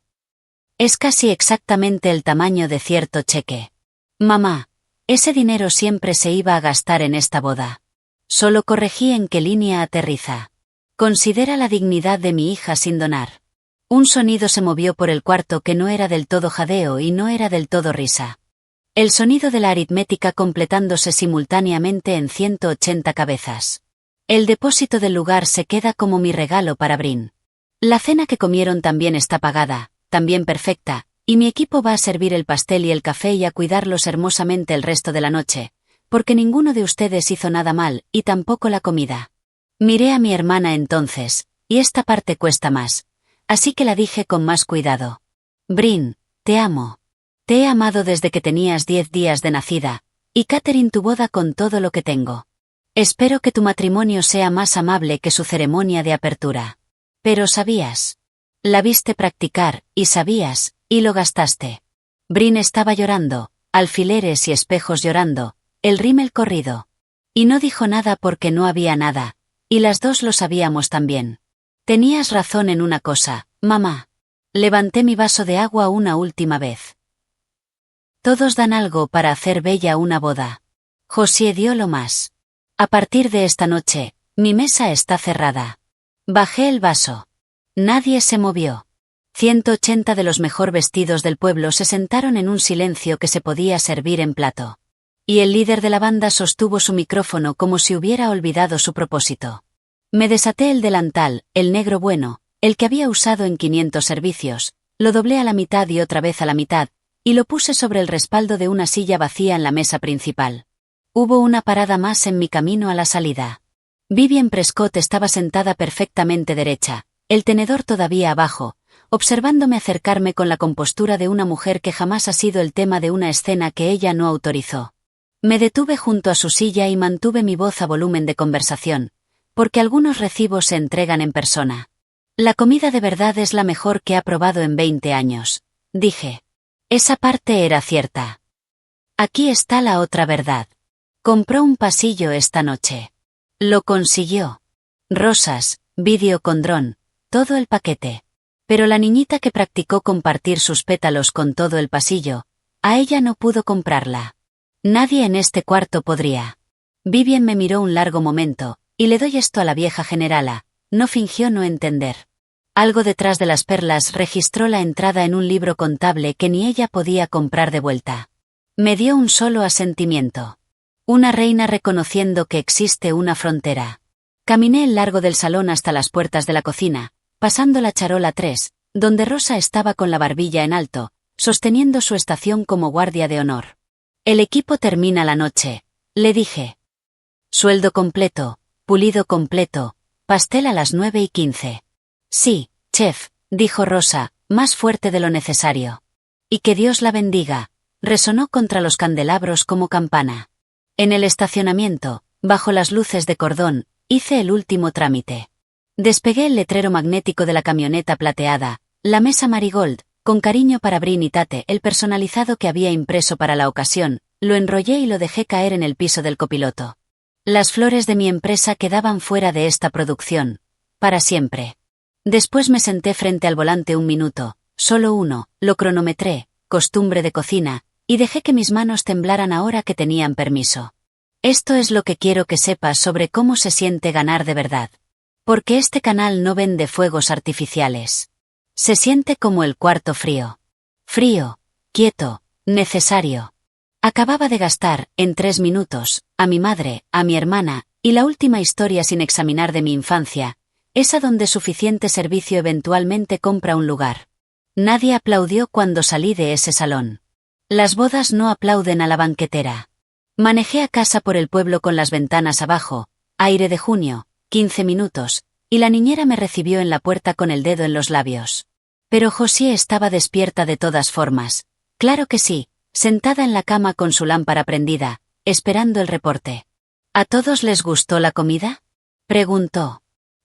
Es casi exactamente el tamaño de cierto cheque. Mamá, ese dinero siempre se iba a gastar en esta boda. Solo corregí en qué línea aterriza. Considera la dignidad de mi hija sin donar. Un sonido se movió por el cuarto que no era del todo jadeo y no era del todo risa. El sonido de la aritmética completándose simultáneamente en 180 cabezas. El depósito del lugar se queda como mi regalo para Brin. La cena que comieron también está pagada, también perfecta, y mi equipo va a servir el pastel y el café y a cuidarlos hermosamente el resto de la noche, porque ninguno de ustedes hizo nada mal, y tampoco la comida. Miré a mi hermana entonces, y esta parte cuesta más, así que la dije con más cuidado. Brin, te amo. Te he amado desde que tenías 10 días de nacida, y Catherine tu boda con todo lo que tengo. Espero que tu matrimonio sea más amable que su ceremonia de apertura. Pero sabías. La viste practicar, y sabías, y lo gastaste. Brin estaba llorando, alfileres y espejos llorando, el rímel corrido. Y no dijo nada porque no había nada, y las dos lo sabíamos también. Tenías razón en una cosa, mamá. Levanté mi vaso de agua una última vez. Todos dan algo para hacer bella una boda. Josie dio lo más. A partir de esta noche, mi mesa está cerrada. Bajé el vaso. Nadie se movió. 180 de los mejor vestidos del pueblo se sentaron en un silencio que se podía servir en plato. Y el líder de la banda sostuvo su micrófono como si hubiera olvidado su propósito. Me desaté el delantal, el negro bueno, el que había usado en 500 servicios, lo doblé a la mitad y otra vez a la mitad, y lo puse sobre el respaldo de una silla vacía en la mesa principal. Hubo una parada más en mi camino a la salida. Vivian Prescott estaba sentada perfectamente derecha, el tenedor todavía abajo, observándome acercarme con la compostura de una mujer que jamás ha sido el tema de una escena que ella no autorizó. Me detuve junto a su silla y mantuve mi voz a volumen de conversación, porque algunos recibos se entregan en persona. La comida de verdad es la mejor que ha probado en 20 años, dije. Esa parte era cierta. Aquí está la otra verdad. Compró un pasillo esta noche. Lo consiguió. Rosas, vídeo con dron, todo el paquete. Pero la niñita que practicó compartir sus pétalos con todo el pasillo, a ella no pudo comprarla. Nadie en este cuarto podría. Vivian me miró un largo momento, y le doy esto a la vieja generala, no fingió no entender. Algo detrás de las perlas registró la entrada en un libro contable que ni ella podía comprar de vuelta. Me dio un solo asentimiento. Una reina reconociendo que existe una frontera. Caminé el largo del salón hasta las puertas de la cocina, pasando la charola 3, donde Rosa estaba con la barbilla en alto, sosteniendo su estación como guardia de honor. El equipo termina la noche, le dije. Sueldo completo, pulido completo, pastel a las 9:15. Sí, chef, dijo Rosa, más fuerte de lo necesario. Y que Dios la bendiga, resonó contra los candelabros como campana. En el estacionamiento, bajo las luces de cordón, hice el último trámite. Despegué el letrero magnético de la camioneta plateada, la mesa Marigold, con cariño para Brin y Tate, el personalizado que había impreso para la ocasión, lo enrollé y lo dejé caer en el piso del copiloto. Las flores de mi empresa quedaban fuera de esta producción, para siempre. Después me senté frente al volante un minuto, solo uno, lo cronometré, costumbre de cocina, y dejé que mis manos temblaran ahora que tenían permiso. Esto es lo que quiero que sepas sobre cómo se siente ganar de verdad. Porque este canal no vende fuegos artificiales. Se siente como el cuarto frío. Frío, quieto, necesario. Acababa de gastar, en 3 minutos, a mi madre, a mi hermana, y la última historia sin examinar de mi infancia, esa donde suficiente servicio eventualmente compra un lugar. Nadie aplaudió cuando salí de ese salón. Las bodas no aplauden a la banquetera. Manejé a casa por el pueblo con las ventanas abajo, aire de junio, 15 minutos, y la niñera me recibió en la puerta con el dedo en los labios. Pero Josie estaba despierta de todas formas. Claro que sí, sentada en la cama con su lámpara prendida, esperando el reporte. ¿A todos les gustó la comida?, preguntó.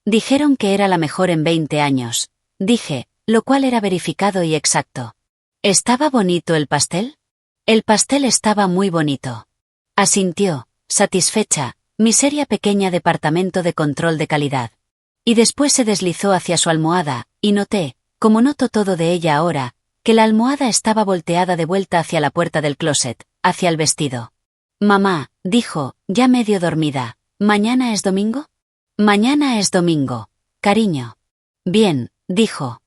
Dijeron que era la mejor en 20 años, dije, lo cual era verificado y exacto. ¿Estaba bonito el pastel? El pastel estaba muy bonito. Asintió, satisfecha, miseria pequeña departamento de control de calidad. Y después se deslizó hacia su almohada, y noté, como noto todo de ella ahora, que la almohada estaba volteada de vuelta hacia la puerta del closet, hacia el vestido. Mamá, dijo, ya medio dormida, ¿mañana es domingo? Mañana es domingo, cariño. Bien, dijo.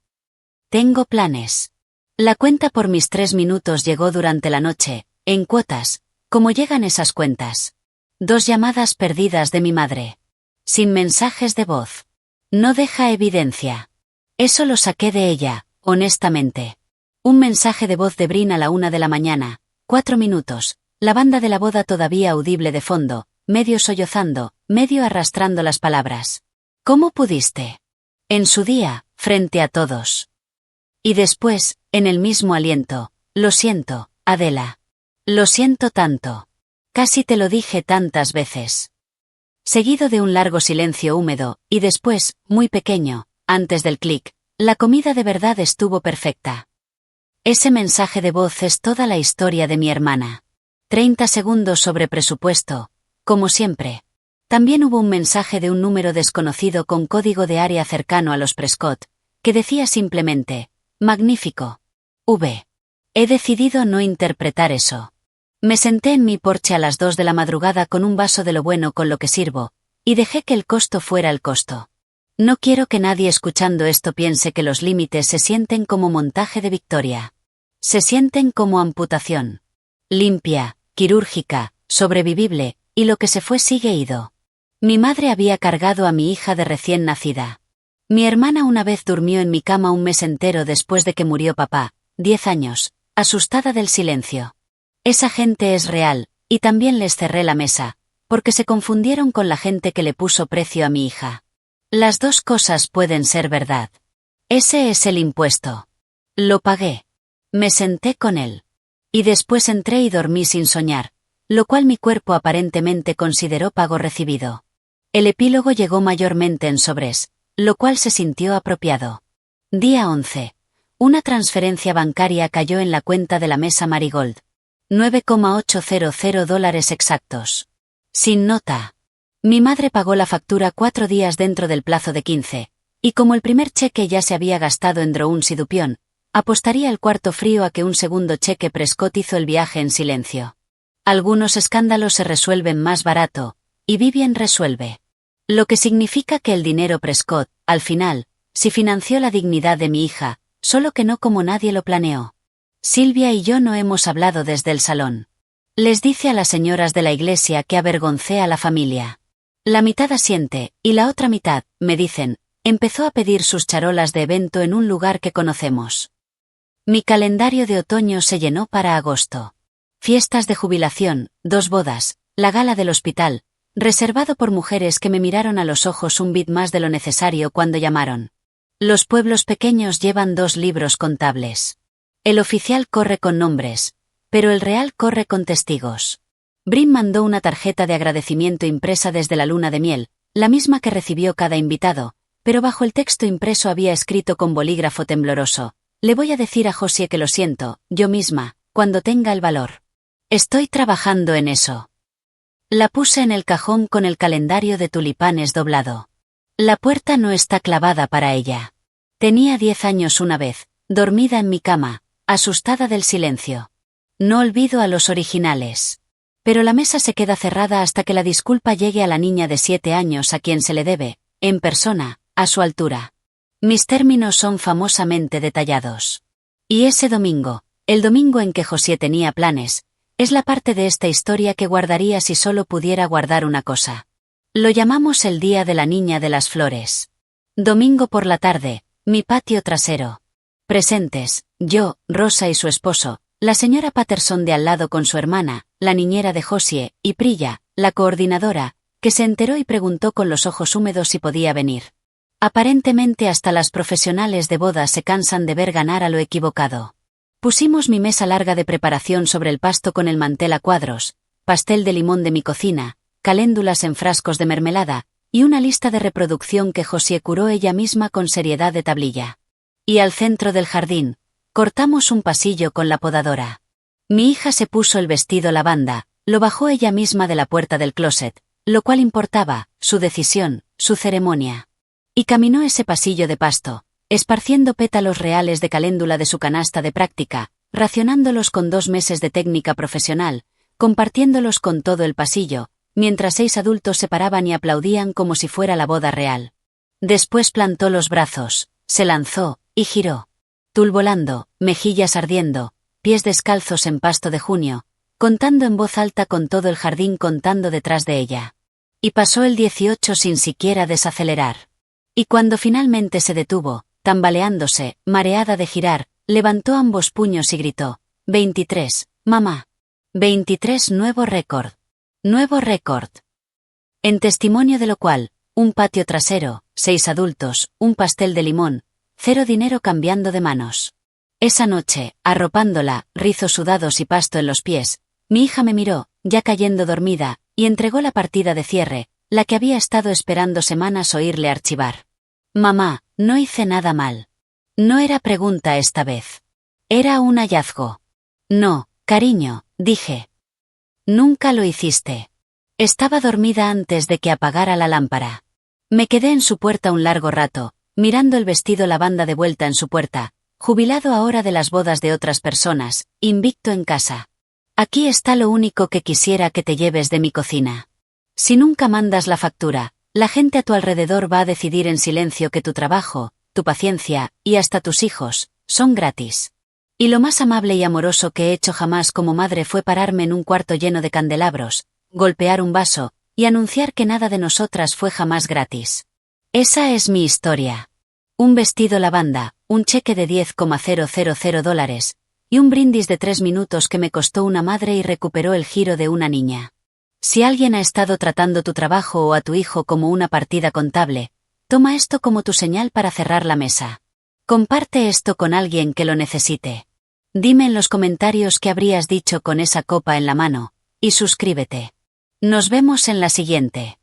Tengo planes. La cuenta por mis 3 minutos llegó durante la noche, en cuotas, como llegan esas cuentas. 2 llamadas perdidas de mi madre. Sin mensajes de voz. No deja evidencia. Eso lo saqué de ella, honestamente. Un mensaje de voz de Brin a la 1 de la mañana, 4 minutos, la banda de la boda todavía audible de fondo, medio sollozando, medio arrastrando las palabras. ¿Cómo pudiste? En su día, frente a todos. Y después, en el mismo aliento, lo siento, Adela. Lo siento tanto. Casi te lo dije tantas veces. Seguido de un largo silencio húmedo, y después, muy pequeño, antes del clic, la comida de verdad estuvo perfecta. Ese mensaje de voz es toda la historia de mi hermana. 30 segundos sobre presupuesto, como siempre. También hubo un mensaje de un número desconocido con código de área cercano a los Prescott, que decía simplemente, magnífico. He decidido no interpretar eso. Me senté en mi porche a las 2 de la madrugada con un vaso de lo bueno con lo que sirvo, y dejé que el costo fuera el costo. No quiero que nadie escuchando esto piense que los límites se sienten como montaje de Victoria. Se sienten como amputación. Limpia, quirúrgica, sobrevivible, y lo que se fue sigue ido. Mi madre había cargado a mi hija de recién nacida. Mi hermana una vez durmió en mi cama un mes entero después de que murió papá, 10 años, asustada del silencio. Esa gente es real, y también les cerré la mesa, porque se confundieron con la gente que le puso precio a mi hija. Las dos cosas pueden ser verdad. Ese es el impuesto. Lo pagué. Me senté con él. Y después entré y dormí sin soñar, lo cual mi cuerpo aparentemente consideró pago recibido. El epílogo llegó mayormente en sobres, lo cual se sintió apropiado. Día 11. Una transferencia bancaria cayó en la cuenta de la mesa Marigold. $9,800 exactos. Sin nota. Mi madre pagó la factura 4 días dentro del plazo de 15, y como el primer cheque ya se había gastado en Drones y Dupión, apostaría el cuarto frío a que un segundo cheque Prescott hizo el viaje en silencio. Algunos escándalos se resuelven más barato, y Vivian resuelve. Lo que significa que el dinero Prescott, al final, sí financió la dignidad de mi hija, solo que no como nadie lo planeó. Silvia y yo no hemos hablado desde el salón. Les dice a las señoras de la iglesia que avergoncé a la familia. La mitad asiente, y la otra mitad, me dicen, empezó a pedir sus charolas de evento en un lugar que conocemos. Mi calendario de otoño se llenó para agosto. Fiestas de jubilación, 2 bodas, la gala del hospital, reservado por mujeres que me miraron a los ojos un bit más de lo necesario cuando llamaron. Los pueblos pequeños llevan 2 libros contables. El oficial corre con nombres, pero el real corre con testigos. Brin mandó una tarjeta de agradecimiento impresa desde la luna de miel, la misma que recibió cada invitado, pero bajo el texto impreso había escrito con bolígrafo tembloroso: le voy a decir a Josie que lo siento, yo misma, cuando tenga el valor. Estoy trabajando en eso. La puse en el cajón con el calendario de tulipanes doblado. La puerta no está clavada para ella. Tenía 10 años una vez, dormida en mi cama, asustada del silencio. No olvido a los originales. Pero la mesa se queda cerrada hasta que la disculpa llegue a la niña de 7 años a quien se le debe, en persona, a su altura. Mis términos son famosamente detallados. Y ese domingo, el domingo en que Josie tenía planes, es la parte de esta historia que guardaría si solo pudiera guardar una cosa. Lo llamamos el Día de la Niña de las Flores. Domingo por la tarde, mi patio trasero. Presentes, yo, Rosa y su esposo, la señora Patterson de al lado con su hermana, la niñera de Josie, y Prilla, la coordinadora, que se enteró y preguntó con los ojos húmedos si podía venir. Aparentemente hasta las profesionales de bodas se cansan de ver ganar a lo equivocado. Pusimos mi mesa larga de preparación sobre el pasto con el mantel a cuadros, pastel de limón de mi cocina, caléndulas en frascos de mermelada, y una lista de reproducción que Josie curó ella misma con seriedad de tablilla. Y al centro del jardín, cortamos un pasillo con la podadora. Mi hija se puso el vestido lavanda, lo bajó ella misma de la puerta del closet, lo cual importaba, su decisión, su ceremonia. Y caminó ese pasillo de pasto, esparciendo pétalos reales de caléndula de su canasta de práctica, racionándolos con 2 meses de técnica profesional, compartiéndolos con todo el pasillo, mientras 6 adultos se paraban y aplaudían como si fuera la boda real. Después plantó los brazos, se lanzó, y giró. Tul volando, mejillas ardiendo, pies descalzos en pasto de junio, contando en voz alta con todo el jardín contando detrás de ella. Y pasó el 18 sin siquiera desacelerar. Y cuando finalmente se detuvo, tambaleándose, mareada de girar, levantó ambos puños y gritó: 23, mamá. 23 nuevo récord. Nuevo récord. En testimonio de lo cual, un patio trasero, 6 adultos, un pastel de limón, 0 dinero cambiando de manos. Esa noche, arropándola, rizos sudados y pasto en los pies, mi hija me miró, ya cayendo dormida, y entregó la partida de cierre, la que había estado esperando semanas oírle archivar. Mamá, no hice nada mal. No era pregunta esta vez. Era un hallazgo. No, cariño, dije. Nunca lo hiciste. Estaba dormida antes de que apagara la lámpara. Me quedé en su puerta un largo rato, mirando el vestido lavanda de vuelta en su puerta, jubilado ahora de las bodas de otras personas, invicto en casa. Aquí está lo único que quisiera que te lleves de mi cocina. Si nunca mandas la factura, la gente a tu alrededor va a decidir en silencio que tu trabajo, tu paciencia, y hasta tus hijos, son gratis. Y lo más amable y amoroso que he hecho jamás como madre fue pararme en un cuarto lleno de candelabros, golpear un vaso, y anunciar que nada de nosotras fue jamás gratis. Esa es mi historia. Un vestido lavanda, un cheque de $10,000, y un brindis de 3 minutos que me costó una madre y recuperó el giro de una niña. Si alguien ha estado tratando tu trabajo o a tu hijo como una partida contable, toma esto como tu señal para cerrar la mesa. Comparte esto con alguien que lo necesite. Dime en los comentarios qué habrías dicho con esa copa en la mano, y suscríbete. Nos vemos en la siguiente.